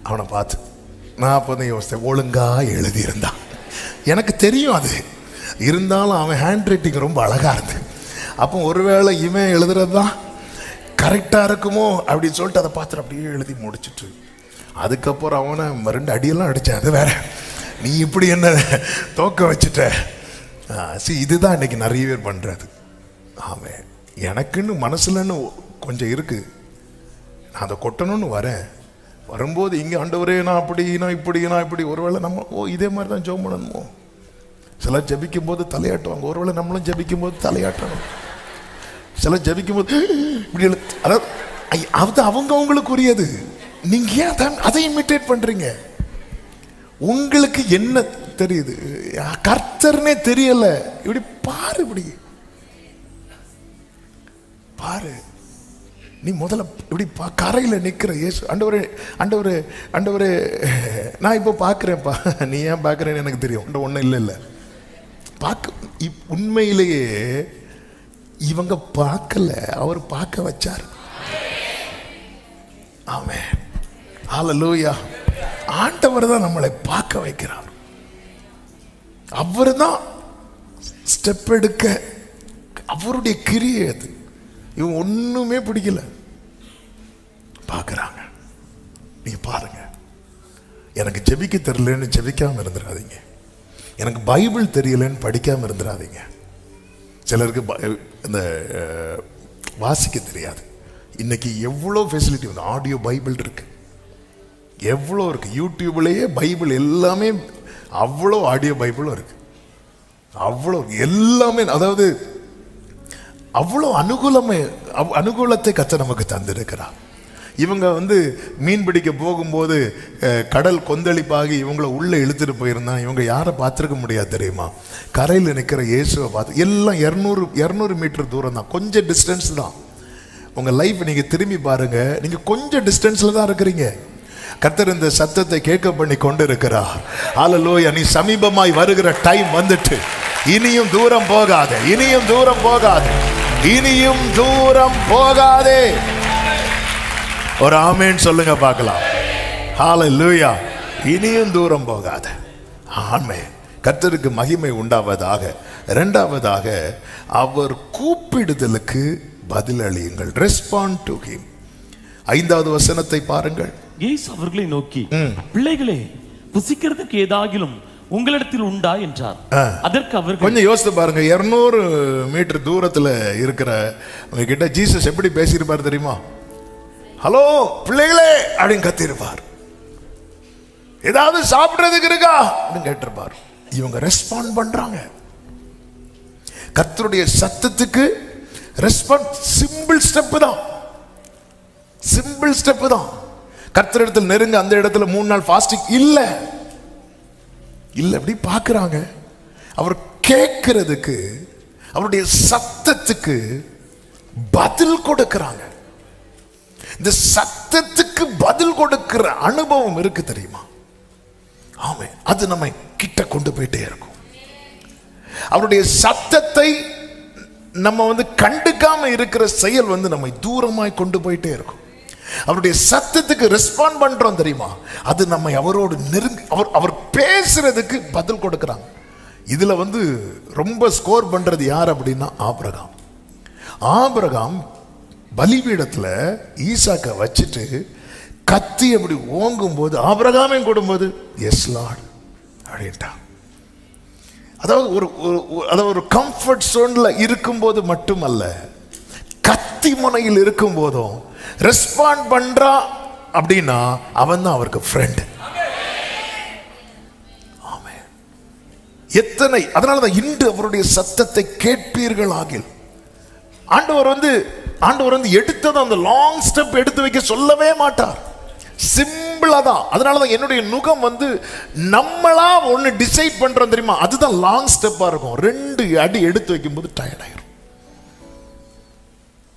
அவனை பார்த்து நான் அப்போ தான் யோசித்தேன், ஒழுங்கா எழுதியிருந்தான். எனக்கு தெரியும் அது இருந்தாலும் அவன் ஹேண்ட் ரைட்டிங் ரொம்ப அழகாக இருந்து. அப்போ ஒருவேளை இவன் எழுதுறது தான் கரெக்டாக இருக்குமோ அப்படின்னு சொல்லிட்டு அதை பார்த்துட்டு அப்படியே எழுதி முடிச்சுட்டு, அதுக்கப்புறம் அவனை 2 அடியெல்லாம் அடித்தான். அது வேற, நீ இப்படி என்ன தோக்க வச்சுட்ட. இதுதான் இன்னைக்கு நிறைய பேர் பண்ணுறது. ஆமாம், எனக்குன்னு மனசுலன்னு கொஞ்சம் இருக்குது, நான் அதை கொட்டணும்னு வரேன். வரும்போது இங்கே ஆண்டவரே நான் அப்படி நான் இப்படி ஒருவேளை நம்ம இதே மாதிரி தான் ஜெபம் பண்ணணுமோ. சிலர் ஜெபிக்கும் போது தலையாட்டுவாங்க, ஒருவேளை நம்மளும் ஜெபிக்கும் போது தலையாட்டணும். சிலர் ஜெபிக்கும் போது இப்படி அதாவது அவங்களுக்குரியது. நீங்க ஏன் அதை இமிட்டேட் பண்றீங்க? உங்களுக்கு என்ன தெரியுது? கர்த்தர்னே தெரியல. இப்படி பாரு, இப்படி பாரு. நீ முதல்ல இப்படி கரையில் நிற்கிற இயேசு, ஆண்டவரே நான் இப்போ பார்க்குறேன்ப்பா. நீ ஏன் பார்க்குறேன்னு எனக்கு தெரியும். ஒன்றும் இல்லை பார்க்க. உண்மையிலேயே இவங்க பார்க்கல, அவர் பார்க்க வச்சார். ஆமென். ஹல்லேலூயா. ஆண்டவர் தான் நம்மளை பார்க்க வைக்கிறார். அவர் தான் ஸ்டெப் எடுக்க, அவருடைய கிரியை அது. இவன் ஒண்ணுமே பிடிக்கல. பார்க்குறாங்க. நீங்க பாருங்க, எனக்கு ஜெபிக்க தெரியலன்னு ஜெபிக்காம இருந்துடாதீங்க. எனக்கு பைபிள் தெரியலன்னு படிக்காம இருந்துடாதீங்க. சிலருக்கு இந்த வாசிக்க தெரியாது. இன்னைக்கு எவ்வளோ ஃபெசிலிட்டி வந்து ஆடியோ பைபிள் இருக்கு, எவ்வளோ இருக்கு. யூடியூப்லேயே பைபிள் எல்லாமே அவ்வளோ ஆடியோ பைபிளும் இருக்கு, அவ்வளோ எல்லாமே. அதாவது அவ்வளோ அனுகூலத்தை கர்த்தர் நமக்கு தந்திருக்கிறார். இவங்க வந்து மீன் பிடிக்க போகும்போது கடல் கொந்தளிப்பாகி இவங்கள உள்ளே இழுத்துட்டு போயிருந்தா இவங்க யாரை பார்த்துருக்க முடியாது தெரியுமா? கரையில் நிற்கிற இயேசுவை பார்த்து. எல்லாம் 200 மீட்டர் தூரம் தான், கொஞ்சம் டிஸ்டன்ஸ் தான். உங்கள் லைஃப் நீங்கள் திரும்பி பாருங்க, நீங்கள் கொஞ்சம் டிஸ்டன்ஸில் தான் இருக்கிறீங்க. கர்த்தர் இந்த சத்தத்தை கேட்க பண்ணி கொண்டு இருக்கிறார். ஹல்லேலூயா. நீ சமீபமாய் வருகிற டைம் வந்துட்டு, இனியும் தூரம் போகாதே, இனியும் தூரம் போகாதே, இனியும் தூரம் போகாதே. ஒரு ஆமென் சொல்லுங்க பார்க்கலாம். ஹல்லேலூயா. இனியும் தூரம் போகாத. ஆமென். கர்த்தருக்கு மகிமை உண்டாவதாக. இரண்டாவதாக, அவர் கூப்பிடுதலுக்கு பதிலளியுங்கள். Respond to him. 5வது வசனத்தை பாருங்கள். இயேசு அவர்களை நோக்கி, பிள்ளைகளே, புசிக்கிறதுக்கு ஏதாகிலும் உங்களிடத்தில் உண்டா என்றார். அதற்கு அவர்கள், கொஞ்சம் யோசித்து பாருங்க, 200 மீட்டர் தூரத்துல இருக்கிற உங்க கிட்ட ஜீசஸ் எப்படி பேசியிருப்பார் தெரியுமா? ஹலோ பிள்ளைகளே அப்படின்னு கத்திருப்பார். ஏதாவது சாப்பிடுறதுக்கு இருக்கா அப்படின்னு கேட்டிருப்பார். இவங்க ரெஸ்பாண்ட் பண்றாங்க. கர்த்தருடைய சத்தத்துக்கு ரெஸ்பாண்ட். சிம்பிள் ஸ்டெப் தான், சிம்பிள் ஸ்டெப் தான். கர்த்தர் இடத்துல நெருங்க, அந்த இடத்துல 3 நாள் ஃபாஸ்டிங் இல்ல இல்ல அப்படி பார்க்கறாங்க. அவர் கேட்கிறதுக்கு, அவருடைய சத்தத்துக்கு பதில் கொடுக்கறாங்க. இந்த சத்தத்துக்கு பதில் கொடுக்கிற அனுபவம் இருக்கு தெரியுமா? ஆமென். அது நம்ம கிட்ட கொண்டு போயிட்டே இருக்கும். அவருடைய சத்தத்தை நம்ம வந்து கண்டுக்காம இருக்கிற செயல் வந்து நம்மை தூரமாய் கொண்டு போயிட்டே இருக்கும். அவருடைய சத்தத்துக்கு ரெஸ்பாண்ட் பண்றோம் தெரியுமா? அது நம்மை அவரோடு நெருங்கி, அவர் பேசுறதுக்கு பதில் கொடுக்கறாங்க. இதுல வந்து ரொம்ப ஸ்கோர் பண்றது யார் அப்படின்னா ஆபிரகாம். ஆபிரகாம் பலிபீடத்துல ஈசாக்க வச்சுட்டு கத்தி அப்படி ஓங்கும் போது, ஆபிரகாமே கொடும்போது எஸ் லார்ட் அப்படின்ட்டான். அதாவது ஒரு கம்ஃபர்ட் சோன்ல இருக்கும்போது மட்டுமல்ல, கத்தி முனையில் இருக்கும் போதும் ரெஸ்பாண்ட் பண்றா அப்படின்னா அவன் தான் அவருக்கு ஃப்ரெண்ட். ஆமென். எத்தனை, அதனாலதான் இன்று அவருடைய சத்தத்தை கேட்பீர்கள் ஆகில். ஆண்டவர் வந்து எடுத்தது அந்த லாங் ஸ்டெப் எடுத்து வைக்க சொல்லவே மாட்டார். சிம்பிளா தான். அதனாலதான் என்னுடைய நுகம் வந்து நம்மளா ஒன்னு டிசைட் பண்றோம் தெரியுமா, அதுதான் லாங் ஸ்டெப்பா இருக்கும். 2 அடி எடுத்து வைக்கும் போது டயர்ட் ஆயிரும்.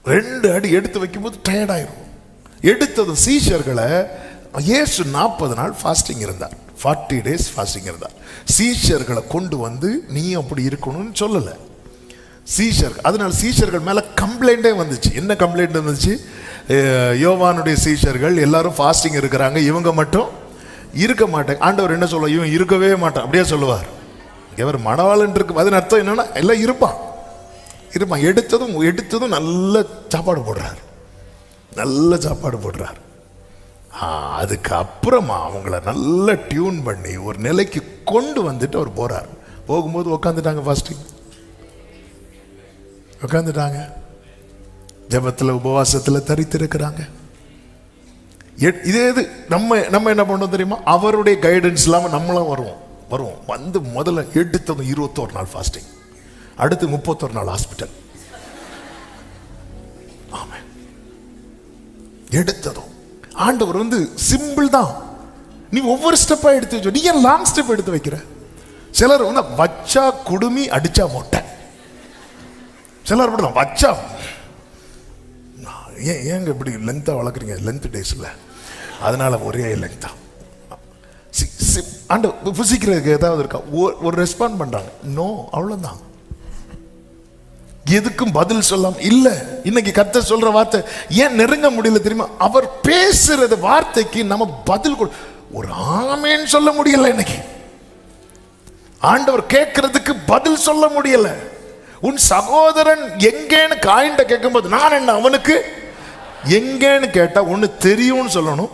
2 அடி எடுத்து வைக்கும் போது டயர்ட் ஆயிரும். எடுத்தது சீஷர்களை, இயேசு 40 நாள் ஃபாஸ்டிங் இருந்தார், 40 days ஃபாஸ்டிங் இருந்தார். சீஷர்களை கொண்டு வந்து நீ அப்படி இருக்கணும்னு சொல்லல சீஷர்கள். அதனால சீஷர்கள் மேல கம்ப்ளைண்டே வந்துச்சு. என்ன கம்ப்ளைண்ட் வந்துச்சு? யோவானுடைய சீஷர்கள் எல்லாரும் ஃபாஸ்டிங் இருக்கிறாங்க, இவங்க மட்டும் இருக்க மாட்டாங்க. ஆண்டவர் என்ன சொல்லுவார்? இவன் இருக்கவே மாட்டான் அப்படியே சொல்லுவார். இவர் மணவாளன் இருக்கு, அதன் அர்த்தம் என்னன்னா எல்லாம் இருப்பான். எடுத்ததும் நல்ல சாப்பாடு போடுறார், நல்ல சாப்பாடு போடுறார். அதுக்கு அப்புறமா அவங்கள நல்ல டியூன் பண்ணி ஒரு நிலைக்கு கொண்டு வந்துட்டு அவர் போறார். போகும்போது உட்காந்துட்டாங்க, ஃபாஸ்டிங் உட்காந்துட்டாங்க, ஜெபத்துல உபவாசத்துல தரித்திருக்கிறாங்க. இதே இது நம்ம என்ன பண்ணோம் தெரியுமா? அவருடைய கைடன்ஸ் இல்லாம நம்மளும் வருவோம் வந்து முதல்ல எடுத்ததும் 21 நாள் ஃபாஸ்டிங், அடுத்து 31 நாள் ஹாஸ்பிட்டல். ஆமா, எடுத்ததும் ஆண்டவர் வந்து சிம்பிள் தான். நீ ஒவ்வொரு ஸ்டெப்பா எடுத்து வச்சோ. நீ ஏன் லாங் ஸ்டெப் எடுத்து வைக்கிற? சிலர் வந்து வச்சா குடுமி அடிச்சா மொட்டை, சிலர் அப்படிதான் வச்சா ஏங்க இப்படி லென்த்தா வளர்க்குறீங்க? லென்த் டேஸ்ல அதனால ஒரே லென்த்தா. ஆண்டவர் புசிக்கிறதுக்கு ஏதாவது இருக்கா? ஒரு ரெஸ்பாண்ட் பண்றாங்க, நோ, அவ்வளவுதான். எதுக்கும் பதில் சொல்லாம இல்ல. இன்னைக்கு கர்த்தர் சொல்ற வார்த்தை ஏன் நெருங்க முடியல தெரியுமா? அவர் பேசுறது வார்த்தைக்கு நம்ம பதில் ஒரு ஆமேன்னு சொல்ல முடியல. இன்னைக்கு ஆண்டவர் கேட்கறதுக்கு பதில் சொல்ல முடியல. உன் சகோதரன் எங்கேன்னு காயின்ட கேட்கும்போது நான் என்ன அவனுக்கு எங்கன்னு கேட்டா ஒண்ணு தெரியும்னு சொல்லணும்,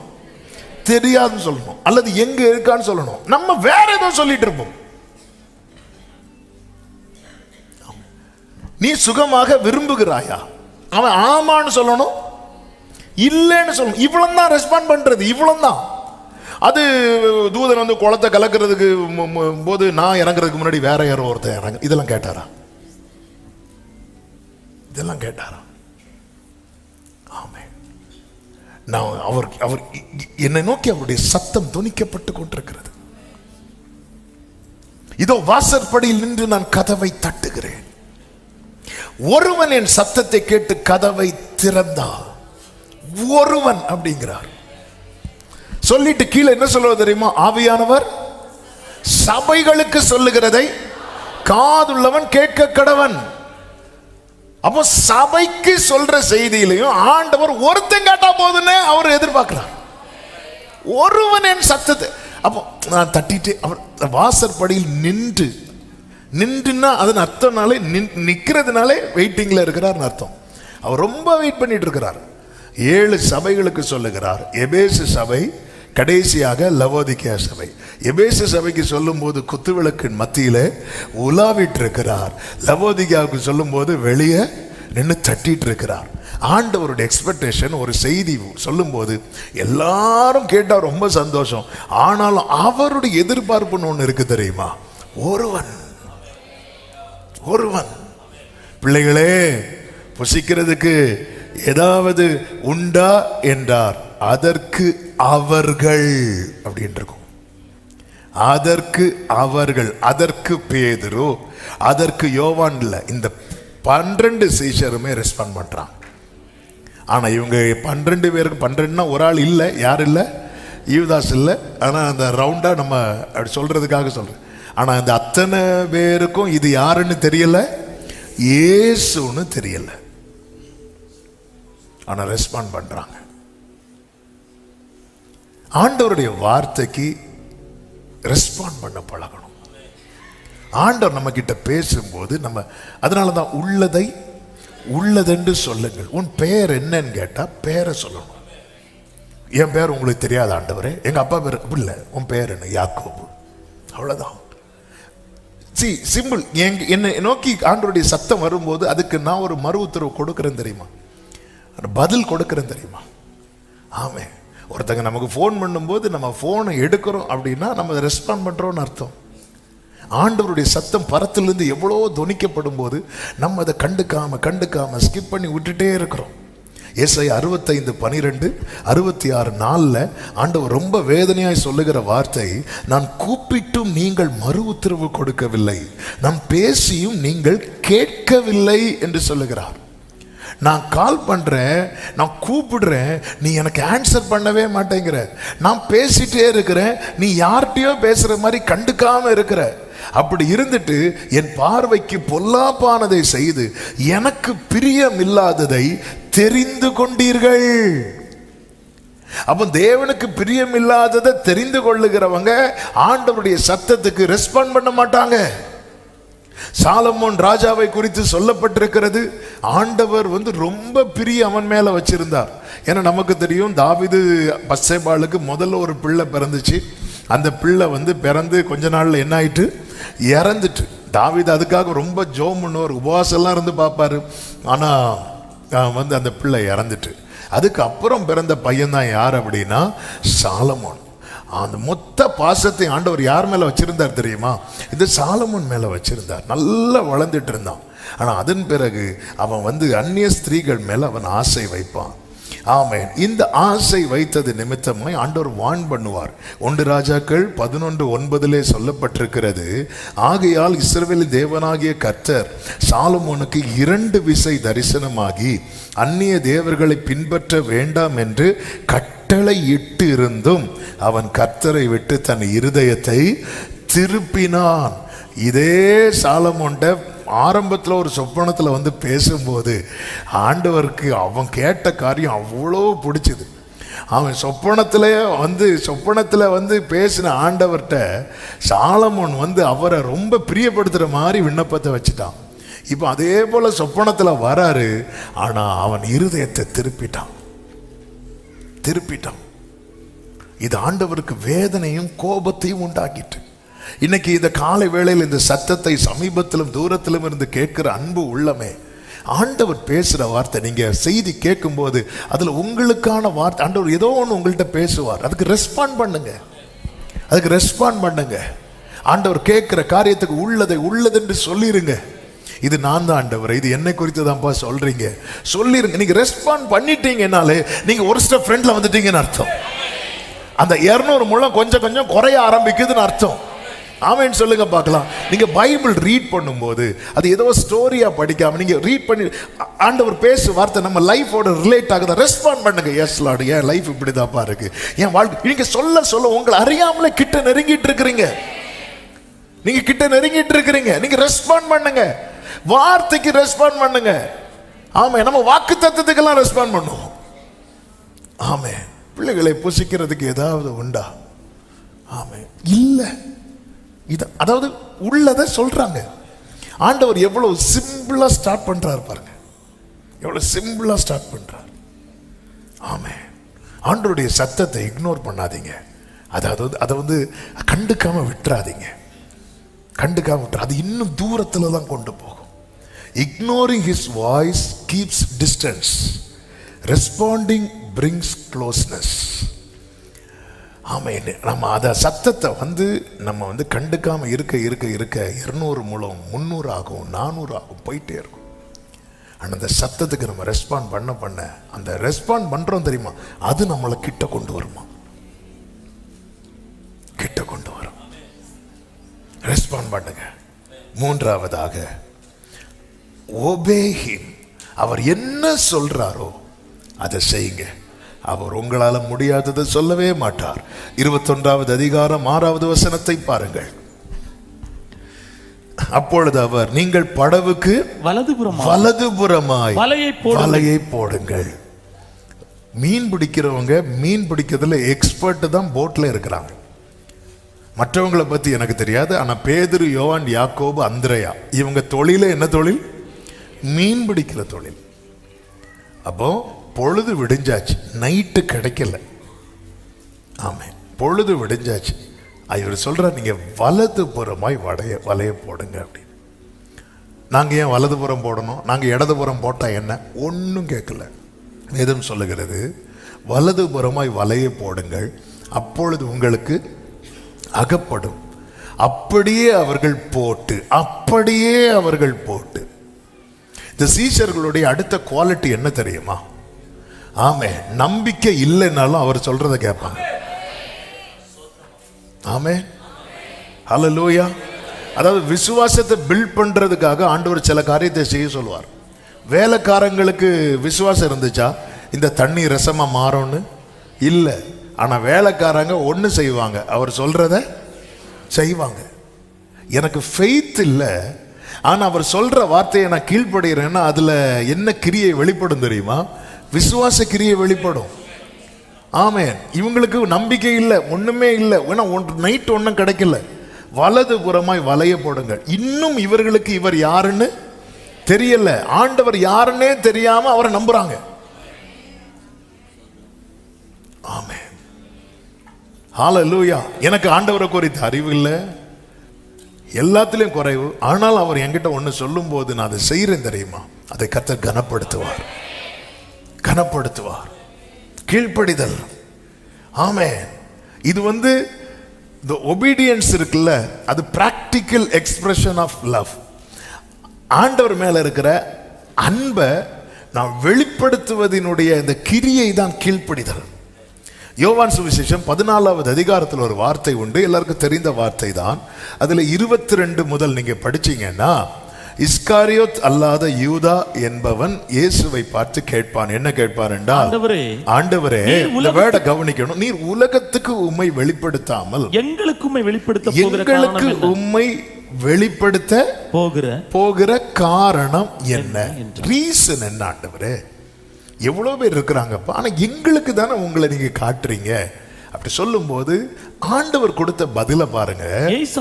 தெரியாதுன்னு சொல்லணும், அல்லது எங்க இருக்கான்னு சொல்லணும். நம்ம வேற ஏதோ சொல்லிட்டு இருப்போம். நீ சுகமாக விரும்புகிறாயா? அவன் ஆமான்னு சொல்லணும், இல்லைன்னு சொல்லணும். இவ்வளவு தான் ரெஸ்பாண்ட் பண்றது, இவ்வளவு தான். அது தூதன் வந்து குளத்தை கலக்கிறதுக்கு போது நான் இறங்குறதுக்கு முன்னாடி வேற யாரோ ஒருத்தன் இறங்க, இதெல்லாம் கேட்டாரா? இதெல்லாம் கேட்டாரா? ஆமே. நான் அவர் என்னை நோக்கி அவருடைய சத்தம் துணிக்கப்பட்டு கொண்டிருக்கிறது. இதோ வாசற்படியில் நின்று நான் கதவை தட்டுகிறேன். ஒருவன் என் சத்தத்தை கேட்டு கதவை திறந்தால், ஒருவன் அப்படிங்கிறார். சொல்லிட்டு கீழே என்ன சொல்லுவது தெரியுமா? ஆவியானவர் சபைகளுக்கு சொல்லுகிறதை காதுள்ளவன் கேட்க கடவன். அப்போ சபைக்கு சொல்ற செய்தியிலையும் ஆண்டவர் ஒருத்தன் கேட்டா போதுன்னு அவர் எதிர்பார்க்கிறார். ஒருவன் என் சத்தத்தை. அப்போ நான் தட்டிட்டு அவர் வாசற்படியில் நின்றுன்னா அதன் அர்த்தம்னாலே நிக்கிறதுனாலே வெயிட்டிங்ல இருக்கிறார் அர்த்தம். அவர் ரொம்ப வெயிட் பண்ணிட்டு இருக்கிறார். 7 சபைகளுக்கு சொல்லுகிறார். எபேசு சபை, கடைசியாக லவோதிக்கேயா சபை. எபேசு சபைக்கு சொல்லும் போது குத்துவிளக்கின் மத்தியிலே உலாவிட்டு இருக்கிறார். லவோதிக்கேயாவுக்கு சொல்லும் போது வெளியே நின்று தட்டிட்டு இருக்கிறார். ஆண்டவருடைய எக்ஸ்பெக்டேஷன், ஒரு செய்தி சொல்லும் போது எல்லாரும் கேட்டா ரொம்ப சந்தோஷம். ஆனாலும் அவருடைய எதிர்பார்ப்புன்னு ஒன்று இருக்கு தெரியுமா? ஒருவன். பிள்ளைகளே, புசிக்கிறதுக்கு ஏதாவது உண்டா என்றார். அதற்கு அவர்கள் அப்படின்னு இருக்கும். அதற்கு அவர்கள், அதற்கு பேதுரு, அதற்கு யோவான் இல்ல, இந்த 12 சீஷருமே ரெஸ்பாண்ட் பண்றாங்க. ஆனா இவங்க 12 பேருக்கு 12னா ஒரு ஆள் இல்லை. யார் இல்லை? யூதாஸ் இல்லை. ஆனா அந்த ரவுண்டா நம்ம அப்படி சொல்றதுக்காக சொல்றேன். ஆனா இந்த அத்தனை பேருக்கும் இது யாருன்னு தெரியல, இயேசுன்னு தெரியல. ஆனா ரெஸ்பாண்ட் பண்றாங்க. ஆண்டவருடைய வார்த்தைக்கு ரெஸ்பாண்ட் பண்ண பழகணும். ஆண்டவர் நம்ம கிட்ட பேசும்போது நம்ம அதனாலதான் உள்ளதை உள்ளதென்று சொல்லுங்கள். உன் பெயர் என்னன்னு கேட்டா பேரை சொல்லணும். என் பேர் உங்களுக்கு தெரியாது ஆண்டவரே, எங்க அப்பா பேர் இல்லை, உன் பெயர் என்ன? யாக்கோபு. அவ்வளவுதான். சிம்பிள். என்னை நோக்கி ஆண்டவருடைய சத்தம் வரும்போது அதுக்கு நான் ஒரு மறு உத்தரவு கொடுக்கிறேன் தெரியுமா? பதில் கொடுக்கிறேன் தெரியுமா? ஆமே. ஒருத்தங்க நமக்கு ஃபோன் பண்ணும்போது நம்ம ஃபோனை எடுக்கிறோம் அப்படின்னா நம்ம அதை ரெஸ்பாண்ட் பண்றோம்னு அர்த்தம். ஆண்டவருடைய சத்தம் பரத்திலிருந்து எவ்வளோ துணிக்கப்படும் போது நம்ம அதை கண்டுக்காம ஸ்கிப் பண்ணி விட்டுட்டே இருக்கிறோம். ஏசாயா 65:12, 66:4 ஆண்டவர் ரொம்ப வேதனையாய் சொல்லுகிற வார்த்தை, நான் கூப்பிட்டும் நீங்கள் மறு உத்தரவு கொடுக்கவில்லை, நான் பேசியும் நீங்கள் கேட்கவில்லை என்று சொல்லுகிறார். நான் கால் பண்றேன், நான் கூப்பிடுறேன், நீ எனக்கு ஆன்சர் பண்ணவே மாட்டேங்கிற. நான் பேசிட்டே இருக்கிறேன், நீ யார்கிட்டயோ பேசுற மாதிரி கண்டுக்காம இருக்கிற. அப்படி இருந்துட்டு என் பார்வைக்கு பொல்லாப்பானதை செய்து எனக்கு பிரியம் இல்லாததை தெரிந்து கொண்டீர்கள். அப்ப தேவனுக்கு பிரியம் இல்லாததை தெரிந்து கொள்ளுகிறவங்க ஆண்டவருடைய சத்தத்துக்கு ரெஸ்பாண்ட் பண்ண மாட்டாங்க. சாலமோன் ராஜாவை குறித்து சொல்லப்பட்டிருக்கிறது, ஆண்டவர் ரொம்ப பிரிய அவன் மேல வச்சிருந்தார். ஏன்னா நமக்கு தெரியும், தாவீது பத்சேபாளுக்கு முதல்ல ஒரு பிள்ளை பிறந்துச்சு. அந்த பிள்ளை பிறந்து கொஞ்ச நாள்ல என்ன ஆயிட்டு? இறந்துட்டு. தாவீது அதுக்காக ரொம்ப ஜோம் பண்ணுவார், உபவாசம் எல்லாம் இருந்து பார்ப்பாரு. ஆனா அந்த பிள்ளை இறந்துட்டு. அதுக்கு அப்புறம் பிறந்த பையன் தான் யார் அப்படின்னா சாலமோன். அந்த மொத்த பாசத்தை ஆண்டவர் யார் மேல வச்சிருந்தார் தெரியுமா? இந்த சாலமோன் மேல வச்சிருந்தார். நல்லா வளர்ந்துட்டு இருந்தான். ஆனா அதன் பிறகு அவன் அந்நிய ஸ்திரீகள் மேல அவன் ஆசை வைப்பான். ஆமென். இந்த ஆசை வைத்தது நிமித்தமாய் ஆண்டவர் வான் பண்ணுவார். 1 ராஜாக்கள் 11:9 சொல்லப்பட்டிருக்கிறது, ஆகையால் இஸ்ரவேலின் தேவனாகிய கர்த்தர் சாலமோனுக்கு 2 விசை தரிசனமாகி அந்நிய தேவர்களை பின்பற்ற வேண்டாம் என்று கட்டளை இட்டு இருந்தும் அவன் கர்த்தரை விட்டு தன் இருதயத்தை திருப்பினான். இதே சாலமோன்ட ஆரம்பத்தில் ஒரு சொப்பனத்தில் பேசும்போது ஆண்டவருக்கு அவன் கேட்ட காரியம் அவ்வளோ பிடிச்சது. அவன் சொப்பனத்தில் பேசின ஆண்டவர்கிட்ட சாலமோன் அவரை ரொம்ப பிரியப்படுத்துகிற மாதிரி விண்ணப்பத்தை வச்சுட்டான். இப்போ அதே போல் சொப்பனத்தில் வராரு, ஆனால் அவன் இருதயத்தை திருப்பிட்டான். திருப்பிட்டான். இது ஆண்டவருக்கு வேதனையும் கோபத்தையும் உண்டாக்கிட்டு. இன்னைக்கு இந்த காலை வேளையில் இந்த சத்தத்தை சமீபத்திலும் தூரத்திலும் இருந்து கேட்கிற அன்பு உள்ளமே, ஆண்டவர் பேசுற வார்த்தை நீங்க செய்தி கேட்கும் போது அதுல உங்களுக்கான வார்த்தை ஆண்டவர் ஏதோ ஒன்று உங்கள்கிட்ட பேசுவார். அதுக்கு ரெஸ்பாண்ட் பண்ணுங்க, அதுக்கு ரெஸ்பாண்ட் பண்ணுங்க. ஆண்டவர் கேட்கிற காரியத்துக்கு உள்ளதை உள்ளதென்று சொல்லிருங்க. இது நான் தான் ஆண்டவர், இது என்னை குறித்து தான்ப்பா சொல்றீங்க சொல்லிருங்க. நீங்க ரெஸ்பாண்ட் பண்ணிட்டீங்கன்னாலே நீங்க ஒரு ஸ்டெப் ஃப்ரெண்ட்ல வந்துட்டீங்கன்னு அர்த்தம். அந்த 200 முழம் கொஞ்சம் கொஞ்சம் குறைய ஆரம்பிக்குதுன்னு அர்த்தம். ஆமென் சொல்லுங்க பார்க்கலாம். நீங்க பைபிள் ரீட் பண்ணும்போது அது ஏதோ ஸ்டோரியா படிக்காம நீங்க ரீட் பண்ணி ஆண்டவர் பேசு வார்த்தை நம்ம லைஃபோட ரிலேட் ஆகுதா, ரெஸ்பாண்ட் பண்ணுங்க. எஸ் லார்ட், என் லைஃப் இப்படிதான்ப்பா இருக்கு, என் வாழ்க்கை. நீங்க சொல்ல சொல்ல உங்களை அறியாமலே கிட்ட நெருங்கிட்டு இருக்கிறீங்க. நீங்க கிட்ட நெருங்கிட்டு இருக்கிறீங்க. நீங்க ரெஸ்பாண்ட் பண்ணுங்க, வார்த்தைக்கு ரெஸ்பாண்ட் பண்ணுங்க. ஆமே, நம்ம வாக்கு தத்துவத்துக்கெல்லாம் ரெஸ்பாண்ட் பண்ணுவோம். ஆமே, பிள்ளைகளை புசிக்கிறதுக்கு ஏதாவது உண்டா? ஆமே, இல்ல. இது அதாவது உள்ளதை சொல்றாங்க. ஆண்டவர் எவ்வளவு சிம்பிளா ஸ்டார்ட் பண்றாரு பாருங்க, எவ்வளவு சிம்பிளா ஸ்டார்ட் பண்றார். ஆமே, ஆண்டவருடைய சத்தத்தை இக்னோர் பண்ணாதீங்க. அதாவது அதை கண்டுக்காம விட்டுறாதீங்க, கண்டுக்காம விட்டுற. அது இன்னும் தூரத்துல தான் கொண்டு போகும். Ignoring his voice keeps distance. Responding brings closeness. ஆமென். நம்ம அத சத்தத்தை நம்ம கண்டுக்காம இருக்க இருக்க இருக்க 200 முழம் 300 ஆகும், 400 ஆகும், போயிட்டே இருக்கும். ஆனால் அந்த சத்தத்துக்கு நம்ம ரெஸ்பாண்ட் பண்ண அந்த ரெஸ்பாண்ட் பண்றோம் தெரியுமா, அது நம்மளை கிட்ட கொண்டு வருமா, கிட்ட கொண்டு வரும். ரெஸ்பாண்ட் பண்ணுங்க. மூன்றாவதாக obey him. அவர் என்ன சொல்றாரோ அதை செய்யுங்க. அவர் உங்களால முடியாததை சொல்லவே மாட்டார். 21வது அதிகாரம் 6வது வசனத்தை பாருங்கள். அப்பொழுது அவர், நீங்கள் படவுக்கு வலதுபுறமாய் வலையை போடுங்கள். மீன் பிடிக்கிறவங்க மீன் பிடிக்கிறதுல எக்ஸ்பர்ட் தான் போட்ல இருக்கிறாங்க. மற்றவங்களை பத்தி எனக்கு தெரியாது. ஆனா பேதுரு, யோவான், யாக்கோபு, அந்திரேயா இவங்க தொழில என்ன தொழில்? மீன் பிடிக்கிற தொழில். அப்போ பொழுது விடிஞ்சாச்சு, நைட்டு கிடைக்கல. ஆமே, பொழுது விடிஞ்சாச்சு. இவர் சொல்றார், நீங்க வலதுபுறமாய் வலைய போடுங்க அப்படின்னு. நாங்க ஏன் வலதுபுறம் போடணும், நாங்க இடதுபுறம் போட்டா என்ன? ஒன்னும் கேட்கல. வேதம் சொல்லுகிறது, வலதுபுறமாய் வலைய போடுங்கள், அப்பொழுது உங்களுக்கு அகப்படும். அப்படியே அவர்கள் போட்டு இந்த சீஷர்களுடைய அடுத்த குவாலிட்டி என்ன தெரியுமா? ஆமே, நம்பிக்கை இல்லைன்னாலும் அவர் சொல்றதை கேட்பாங்க. ஆமே, ஹல்லேலூயா. அதாவது விசுவாசத்தை பில்ட் பண்றதுக்காக ஆண்டவர் சில காரியத்தை செய்ய சொல்லுவார். வேலைக்காரங்களுக்கு விசுவாசம் இருந்துச்சா இந்த தண்ணி ரசமா மாறும்னு? இல்லை. ஆனா வேலைக்காரங்க ஒன்று செய்வாங்க, அவர் சொல்றத செய்வாங்க. எனக்கு ஃபெய்த் இல்லை, ஆனா அவர் சொல்ற வார்த்தையை நான் கீழ்ப்படுகிறேன்னா அதுல என்ன கிரியை வெளிப்படும் தெரியுமா? விசுவாச கிரியை வெளிப்படும். ஆமென். இவங்களுக்கு நம்பிக்கை இல்லை, ஒண்ணுமே இல்லை. நைட் ஒன்றும் கிடைக்கல. வலதுபுறமாய் வலைய போடுங்க. இன்னும் இவர்களுக்கு இவர் யாருன்னு தெரியல, ஆண்டவர் யாருன்னே தெரியாம அவரை நம்புறாங்க. ஆமென், ஹல்லேலூயா. எனக்கு ஆண்டவரை குறித்த அறிவு இல்லை, எல்லாத்திலையும் குறைவு. ஆனால் அவர் என்கிட்ட ஒன்று சொல்லும் போது நான் அதை செய்கிறேன் தெரியுமா, அதை கர்த்தர் கனப்படுத்துவார். கீழ்ப்படிதல். ஆமென். இது the obedience இருக்குல்ல, அது practical expression of love. ஆண்டவர் மேல இருக்கிற அன்பை நான் வெளிப்படுத்துவதனுடைய இந்த கிரியை தான் கீழ்ப்படிதல். யோவான் சுவிசேஷம் 14வது அதிகாரத்தில் ஒரு வார்த்தை உண்டு, எல்லாருக்கும் தெரிந்த வார்த்தை தான். அதுல 22 முதல் நீங்க படிச்சீங்கன்னா, இஸ்காரியோத் அல்லாத யூதா என்பவன் இயேசுவை பார்த்து கேட்பான். என்ன கேட்பான் என்றால், ஆண்டவரே, இந்த வேர்டை கவனிக்கணும், நீர் உலகத்துக்கு உம்மை வெளிப்படுத்தாமல் எங்களுக்கு உம்மை வெளிப்படுத்த போகிற காரணம் என்ன? ரீசன் என்ன ஆண்டவரே? எவ்வளவு பேர் இருக்கிறாங்கப்பா, ஆனா எங்களுக்கு தானே உங்களை நீங்க காட்டுறீங்க. அப்படி சொல்லும் போது ஆண்டவர் கொடுத்த பதில பாருங்க. இயேசு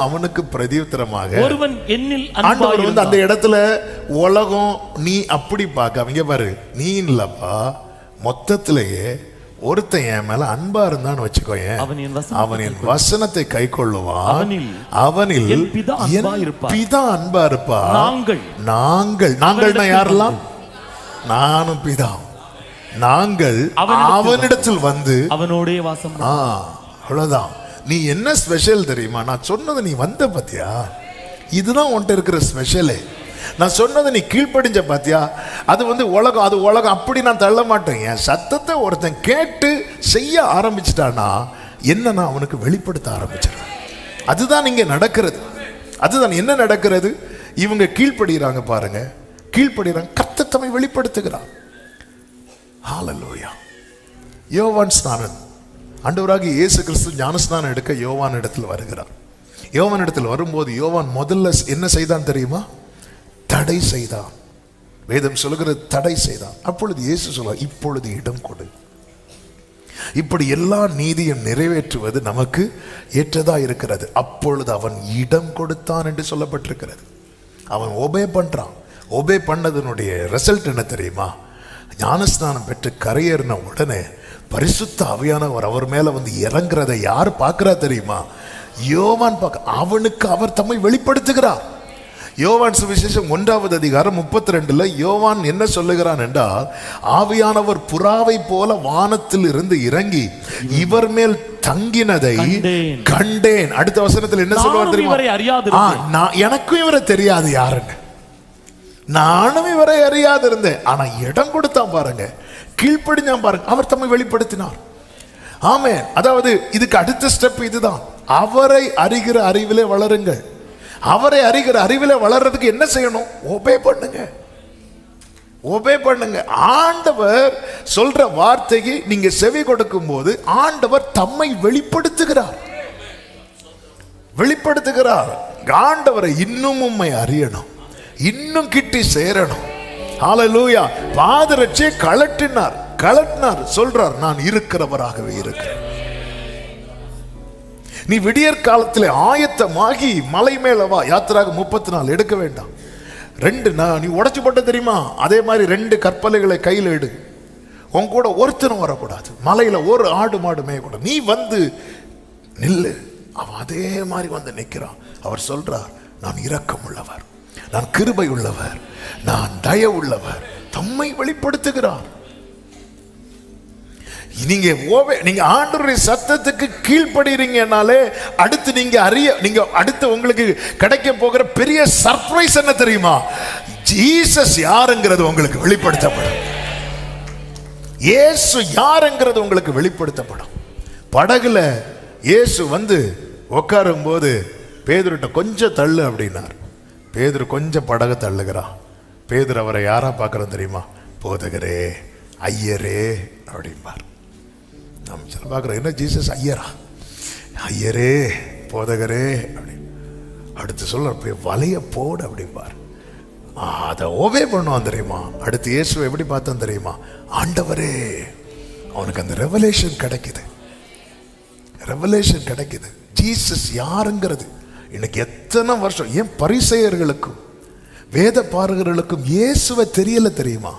அவனுக்கு பிரதியுத்தரமாக, ஒருவன் என்னில் ஆண்டவர் அந்த இடத்துல உலகம் நீ அப்படி பார்க்க, அவங்க பாரு, நீ இல்லப்பா மொத்தத்திலேயே ஒருத்தன் என் மேல அன்பா இருந்தான்னு வச்சுக்கோயேன், அவன் என் வசனத்தை கை கொள்ளுவான், அவனில் என் பிதா அன்பா இருப்பா. நாங்கள்னா யாரெல்லாம்? நானும் பிதா. நாங்கள் அவனிடத்தில் வந்து அவனோடே வாசம். அவ்வளவுதான். நீ என்ன ஸ்பெஷல் தெரியுமா? நான் சொன்னது நீ வந்த பாத்தியா, இதுதான் உன்கிட்ட இருக்கிற ஸ்பெஷலே. நான் சொன்னதை நீ கீழ்ப்படிஞ்ச பாத்தியா, அது வந்து உலகம், அது உலகம். அப்படி நான் தள்ள மாட்டேன். என் சத்தத்தை ஒருத்தன் கேட்டு செய்ய ஆரம்பிச்சிட்டானா என்ன அவனுக்கு வெளிப்படுத்த ஆரம்பிச்சிடறேன். அதுதான் இங்க நடக்கிறது. அதுதான் என்ன நடக்கிறது. இவங்க கீழ்ப்படுகிறாங்க பாருங்க, கீழ்ப்படுகிறாங்க. கர்த்தர் தம்மை வெளிப்படுத்துகிறார். ஹல்லேலூயா. யோவான் ஸ்நானன், ஆண்டவராகிய இயேசு கிறிஸ்து ஞானஸ்நானம் எடுக்க யோவான் இடத்துல வருகிறார். யோவான் இடத்துல வரும்போது யோவான் முதல்ல என்ன செய்தான் தெரியுமா? தடை செய்தான். வேதம் சொல்லுகிறது தடை செய்தான். அப்பொழுது இயேசு சொல்வார், இப்பொழுது இடம் கொடு. இப்படி எல்லா நீதியும் நிறைவேற்றுவது நமக்கு ஏற்றதா இருக்கிறது. அப்பொழுது அவன் இடம் கொடுத்தான் என்று சொல்லப்பட்டிருக்கிறது. அவன் ஒபே பண்றான். ஒபே பண்ணதனுடைய ரிசல்ட் என்ன தெரியுமா? ஞானஸ்நானம் பெற்று கரையேறின உடனே பரிசுத்த ஆவியானவர் அவர் மேல வந்து இறங்குறதை யார் பார்க்கிறா தெரியுமா? யோவான் பார்க்க. அவனுக்கு அவர் தம்மை வெளிப்படுத்துகிறார். யோவான் சுவிசேஷம் 1வது அதிகாரம் 32 யோவான் என்ன சொல்லுகிறான் என்றால், ஆவியானவர் புறாவை போல வானத்தில் இருந்து இறங்கி இவர் மேல் தங்கினதை கண்டேன். அடுத்த வசனத்தில் என்ன சொல்லுவார் தெரியுமா? எனக்கும் இவரை தெரியாது யாருன்னு, நானும் இவரை அறியாது இருந்தேன். ஆனா இடம் கொடுத்தான் பாருங்க, கீழ்ப்படிஞ்சான் பாருங்க, அவர் தம்மை வெளிப்படுத்தினார். ஆமென். அதாவது இதுக்கு அடுத்த ஸ்டெப் இதுதான். அவரை அறிகிற அறிவிலே வளருங்கள். அவரை அறிகிற அறிவிலே வளர்றதுக்கு என்ன செய்யணும்? ஒபே பண்ணுங்க, ஒபே பண்ணுங்க. ஆண்டவர் சொல்ற வார்த்தைக்கு நீங்க செவி கொடுக்கும் போது ஆண்டவர் தம்மை வெளிப்படுத்துகிறார். வெளிப்படுத்துகிறார். ஆண்டவரை இன்னும் உம்மை அறியணும், இன்னும் கிட்டி சேரணும். ஹல்லேலூயா. பாதரட்சியை கலட்டினார் சொல்றார், நான் இருக்கிறவராகவே இருக்கிறேன். நீ விடியற் காலத்தில் ஆயத்தமாகி மலை மேல வா. யாத்திராக 34 எடுக்க வேண்டாம். 2 நீ உடைச்சு போட்ட தெரியுமா? அதே மாதிரி 2 கற்பலைகளை கையில் எடு. உன் கூட ஒருத்தனும் வரக்கூடாது. மலையில ஒரு ஆடு மாடு மேயக்கூடாது. நீ வந்து நில்லு. அவன் அதே மாதிரி வந்து நிற்கிறான். அவர் சொல்றார், நான் இரக்கம் உள்ளவர், நான் கிருபை உள்ளவர், நான் தயவு உள்ளவர். தம்மை வெளிப்படுத்துகிறார். நீங்க ஆண்டவருடைய சத்தத்துக்கு கீழ்ப்படுறீங்கனாலே அடுத்து நீங்க அடுத்து உங்களுக்கு கிடைக்க போகிற பெரிய சர்ப்ரைஸ் என்ன தெரியுமா? ஜீசஸ் யாருங்கிறது உங்களுக்கு வெளிப்படுத்தப்படும். இயேசு யாருங்கிறது உங்களுக்கு வெளிப்படுத்தப்படும். படகுல இயேசு வந்து உட்காரும் போது பேதுருட்ட கொஞ்சம் தள்ளு அப்படின்னார். பேதுரு கொஞ்சம் படகு தள்ளுகிறான். பேதுரு அவரை யாரா பார்க்கறோம் தெரியுமா? போதகரே, ஐயரே அப்படிம்பார். நம்ம சில பார்க்குறோம், என்ன ஜீசஸ் ஐயரா? ஐயரே, போதகரே அப்படி. அடுத்து சொல்ல வலைய போடு அப்படிம்பார். அதை ஓவே பண்ணுவான் தெரியுமா? அடுத்து இயேசுவை எப்படி பார்த்தான் தெரியுமா? ஆண்டவரே. அவனுக்கு அந்த ரெவலேஷன் கிடைக்குது. ரெவலேஷன் கிடைக்குது. ஜீசஸ் யாருங்கிறது இன்னைக்கு எத்தனை வருஷம் ஏன் பரிசேயர்களுக்கும் வேத பாரகர்களுக்கும் இயேசுவை தெரியல தெரியுமா?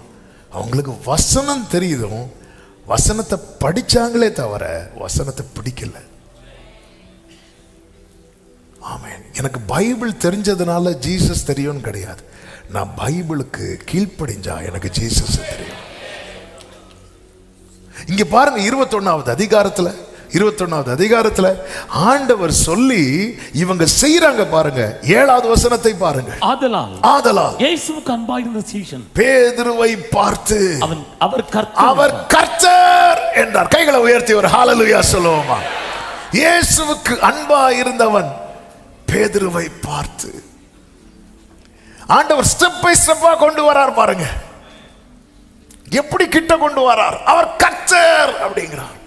அவங்களுக்கு வசனம் தெரியுதும், வசனத்தை படிச்சாங்களே தவிர வசனத்தை பிடிக்கல. ஆமென். எனக்கு பைபிள் தெரிஞ்சதுனால ஜீசஸ் தெரியும்னு கிடையாது. நான் பைபிளுக்கு கீழ்ப்படிஞ்சா எனக்கு ஜீசஸ் தெரியும். இங்க பாருங்க, 21வது அதிகாரத்துல ஆண்டவர் சொல்லி இவங்க செய்யறாங்க பாருங்க. 7வது வசனத்தை பாருங்க. ஆதலால் இயேசுவுக்கு அன்பாயிருந்த சீஷன் பேதுருவை பார்த்து அவர் கர்த்தர் என்றார். கைகளை உயர்த்தி ஒரு ஹல்லேலூயா சொல்லுவோமா? இயேசுவுக்கு அன்பா இருந்தவன் பேதுருவை பார்த்து ஆண்டவர் ஸ்டெப் பை ஸ்டெப்பா கொண்டு வரார் பாருங்க. எப்படி கிட்ட கொண்டு வரார்? அவர் கர்த்தர் அப்படிங்கிறார்.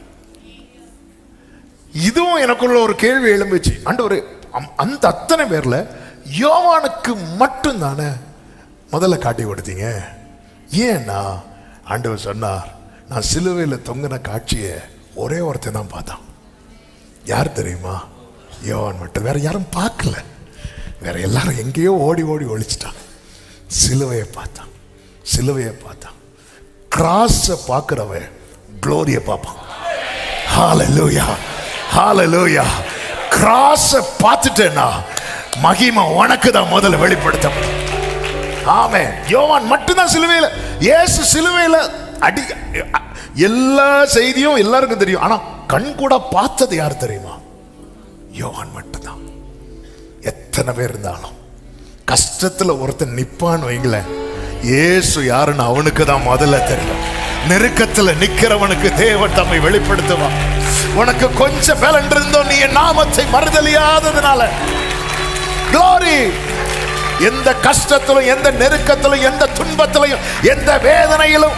இதுவும் எனக்குள்ள ஒரு கேள்வி எழும்புச்சு. ஆண்டவரே, அந்த அத்தனை பேர்ல யோவானுக்கு மட்டும் தானே முதல்ல காட்டி கொடுத்தீங்க? ஏன்னா ஆண்டவர் சொன்னார், நான் சிலுவையில் தொங்கின காட்சியை ஒரே ஒருத்தன் தான் பார்த்தான். யார் தெரியுமா? யோவான் மட்டும். வேற யாரும் பார்க்கல. வேற எல்லாரும் எங்கேயோ ஓடி ஒழிச்சிட்டான். சிலுவையை பார்த்தான். கிராஸை பார்க்கிறவன் க்ளோரியை பார்ப்பான். ஹalleluya, ஹalleluya. கிராஸை பார்த்துட்டேன்னா மகிமை உனக்கு தான் முதல்ல வெளிப்படுத்தப்படும். ஆமென். யோவான் மட்டும்தான் சிலுவையில், இயேசு சிலுவையில் அடி, எல்லா செய்தியும் எல்லாருக்கும் தெரியும். ஆனா கண் கூட பார்த்தது யார் தெரியுமா? யோவான் மட்டும்தான். எத்தனை பேர் இருந்தாலும் கஷ்டத்துல ஒருத்தன் நிப்பான்னு வைங்களேன், இயேசு யாருன்னு அவனுக்கு தான் முதல்ல தெரியும். நெருக்கத்துல நிக்கிறவனுக்கு தேவன் தம்மை வெளிப்படுத்துவான். உனக்கு கொஞ்சம் பலன் இருந்தோம், நீ என் நாமத்தை மறுதலியாததுனால. Glory. எந்த கஷ்டத்திலும், எந்த நெருக்கத்திலும், எந்த துன்பத்திலும், எந்த வேதனையிலும்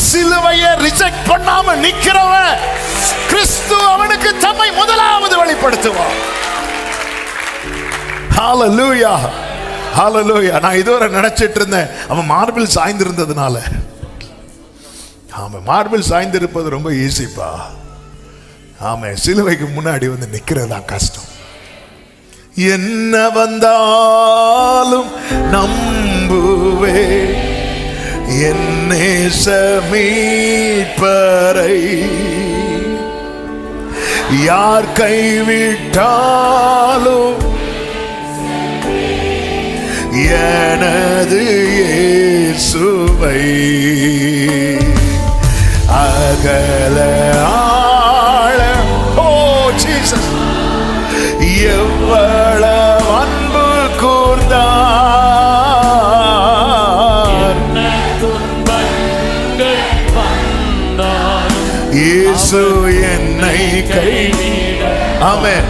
சிலுவையை ரிஜெக்ட் பண்ணாம நிக்கிறவன் கிறிஸ்து அவனுக்கு தம்மை முதலாவது வெளிப்படுத்துவான். ஹalleluya, ஹalleluya. நான் இதுவரை நினைச்சிட்டு இருந்தேன் அவன் மார்பிள் சாய்ந்திருந்ததுனால. ஆமா, மார்பிள் சாய்ந்திருப்பது ரொம்ப ஈஸிப்பா. ஆமா, சிலுவைக்கு முன்னாடி வந்து நிக்கிறது தான் கஷ்டம். என்ன வந்தாலும் நம்புவே என் நேச மீட்பரை, யார் கைவிட்டாலும் எனது இயேசுவை, அகல ஆழ ஓ ஜீசஸ் எவ்வளவு அன்பு கூர்ந்தார். இயேசு என்னை கைவிட. ஆமென்.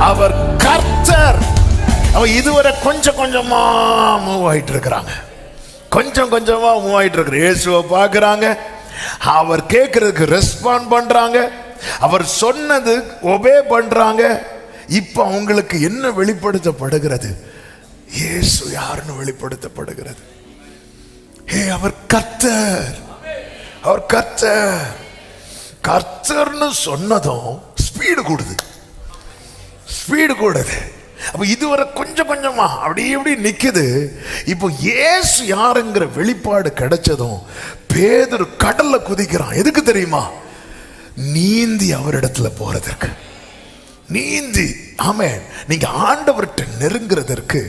அவர் கர்த்தர். அவர் இதுவரை கொஞ்சம் கொஞ்சமா மூவ் ஆயிட்டு இருக்கிறாங்க, கொஞ்சம் கொஞ்சமா மூவ் ஆயிட்டு இருக்கிற இயேசுவை பார்க்கறாங்க, அவர் கேட்கறதுக்கு ரெஸ்பாண்ட் பண்றாங்க, அவர் சொன்னது ஒபே பண்றாங்க. இப்ப அவங்களுக்கு என்ன வெளிப்படுத்தப்படுகிறது? இயேசு யாருன்னு வெளிப்படுத்தப்படுகிறது. அவர் கர்த்தர், அவர் கர்த்தர். கர்த்தர்னு சொன்னதும் ஸ்பீடு கூடுது, ஸ்பீடு கூடுது. அப்ப இதுவரை கொஞ்சம் கொஞ்சமா அப்படியே இப்படி நிக்குது. இப்போ இயேசு யாருங்கிற வெளிப்பாடு கிடைச்சதும் பேதுரு கடல்ல குதிக்கிறான். எதுக்கு தெரியுமா? நீந்தி அவரிடத்துல போறதற்கு, நீந்தி. ஆமென். நீங்க ஆண்டவர்கிட்ட நெருங்குறதற்கு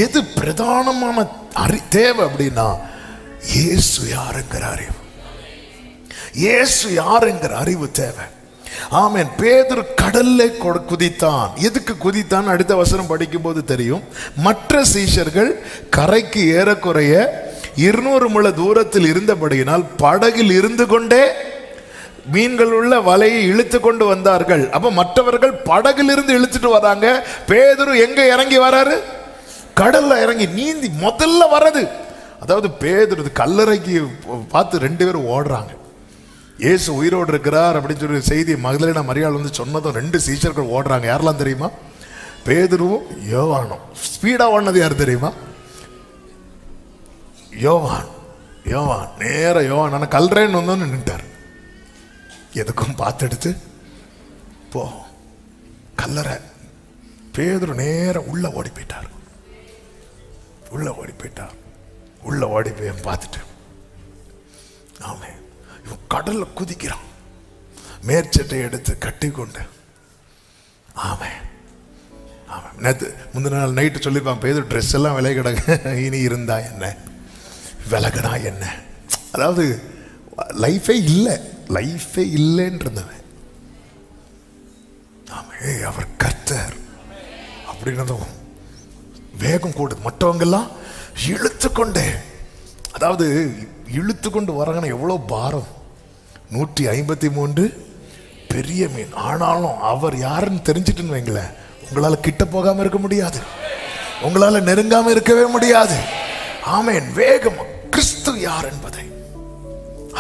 எது பிரதானமான தேவை அப்படின்னா இயேசு யாருங்கிற அறிவு, இயேசு யாருங்கிற அறிவு தேவை. ஆமென். பேதுரு கடல்ல குதித்தான். எதுக்கு குதித்தான்? அடுத்த வசனம் படிக்கும் போது தெரியும். மற்ற சீஷர்கள் கரைக்கு ஏறக்குறைய 200 முழ தூரத்தில் இருந்தபடியினால் படகில் இருந்து கொண்டே மீன்கள் உள்ள வலையை இழுத்து கொண்டு வந்தார்கள். அப்ப மற்றவர்கள் படகில் இருந்து இழுத்துட்டு வராங்க. பேதுரு எங்க இறங்கி வராரு? கடல்ல இறங்கி நீந்தி முதல்ல வரது. அதாவது பேதுரு கல்லறைக்கு பார்த்து 2 பேரும் ஓடுறாங்க. இயேசு உயிரோடு இருக்கிறார் அப்படின்னு சொல்லி செய்தி மகதலேனா மரியாள் வந்து சொன்னதும் 2 சீஷர்கள் ஓடுறாங்க. யாரெல்லாம் தெரியுமா? பேதுருவும் யோவானும். ஸ்பீடா ஓடினது யார் தெரியுமா? யோவான். யோவான் நேர யோவான் நான் கல்றேன்னு வந்தோன்னு நின்ட்டார். எதுக்கும் பார்த்துடுத்து போ கல்லறை. பேதுரு நேர உள்ள ஓடி போயிட்டார், உள்ள ஓடி போயிட்டார். உள்ள ஓடி போய் பார்த்துட்டு ஆமே இவன் கடல்ல குதிக்கிறான். மேற்சட்டை எடுத்து கட்டி கொண்டு. ஆமே ஆமே. நேற்று முந்தின நாள் நைட்டு சொல்லியிருப்பான், பேதுரு ட்ரெஸ் எல்லாம் விலை கிடக்கு, இனி இருந்தா என்ன விலகனா என்ன. அதாவது லைஃபே இல்லை, லைஃபே இல்லைன்றவன். ஆமே, அவர் கர்த்தர் அப்படின்னதும் வேகம் கூடுது. மற்றவங்க எல்லாம் இழுத்து கொண்டே, அதாவது இழுத்து கொண்டு வராங்கன்னா எவ்வளோ பாரம். 153 பெரிய மீன். ஆனாலும் அவர் யாருன்னு தெரிஞ்சிட்டுன்னு வைங்களேன், உங்களால கிட்ட போகாம இருக்க முடியாது, உங்களால நெருங்காம இருக்கவே முடியாது. ஆமென். வேகம். கிறிஸ்து யார் என்பதை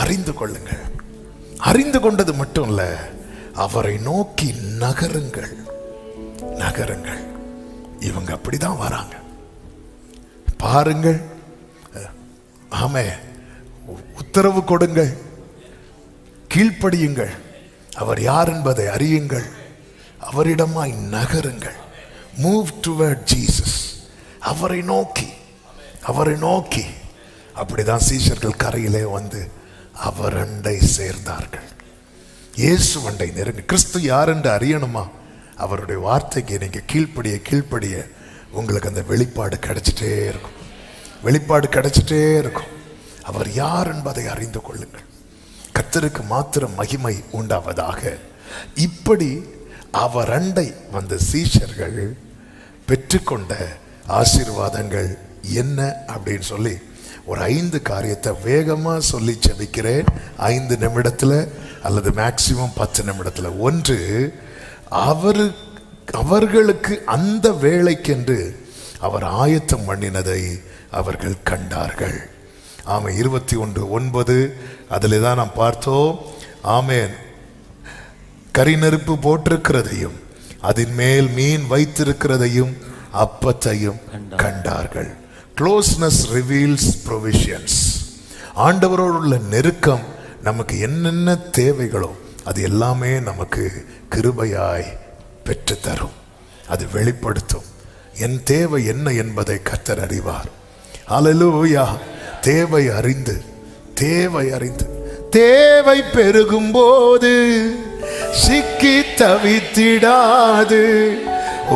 அறிந்து கொள்ளுங்கள். அறிந்து கொண்டது மட்டும் இல்ல, அவரை நோக்கி நகருங்கள், நகருங்கள். இவங்க அப்படிதான் வராங்க பாருங்கள். ஆமே, உத்தரவு கொடுங்கள், கீழ்ப்படியுங்கள், அவர் யார் என்பதை அறியுங்கள், அவரிடமாய் நகருங்கள். Move toward Jesus. அவரை நோக்கி, அவரை நோக்கி. அப்படிதான் சீஷர்கள் கரையிலே வந்து அவர் அண்டை சேர்ந்தார்கள். இயேசு அண்டை நெருங்கி. கிறிஸ்து யார் என்று அறியணுமா? அவருடைய வார்த்தைக்கு நீங்க கீழ்ப்படிய உங்களுக்கு அந்த வெளிப்பாடு கிடைச்சிட்டே இருக்கும். வெளிப்பாடு கிடைச்சிட்டே இருக்கும். அவர் யார் என்பதை அறிந்து கொள்ளுங்கள். கர்த்தருக்கு மாத்திரம் மகிமை உண்டாவதாக. இப்படி அவர் அண்டை வந்த சீஷர்கள் பெற்றுக்கொண்ட ஆசீர்வாதங்கள் என்ன அப்படின்னு சொல்லி ஒரு 5 காரியத்தை வேகமா சொல்லி ஜெபிக்கிறேன். 5 நிமிடத்துல அல்லது மேக்சிமம் 10 நிமிடத்துல. ஒன்று, அவர்களுக்கு அந்த வேளைக்கென்று அவர் ஆயத்தம் பண்ணினதை அவர்கள் கண்டார்கள். ஆமென். 21:9 அதில் தான் நாம் பார்த்தோம். ஆமென். கரிநெருப்பு போட்டிருக்கிறதையும் அதன் மேல் மீன் வைத்திருக்கிறதையும் அப்பத்தையும் கண்டார்கள். Closeness reveals provisions. ஆண்டவரோடு உள்ள நெருக்கம் நமக்கு என்னென்ன தேவைகளோ அது எல்லாமே நமக்கு கிருபையாய் பெற்று தரும். அது வெளிப்படுத்தும். என் தேவை என்ன என்பதை கர்த்தர் அறிவார். ஹல்லேலூயா. தேவை அறிந்து தேவை பெருகும் போது சிக்கி தவித்திடாது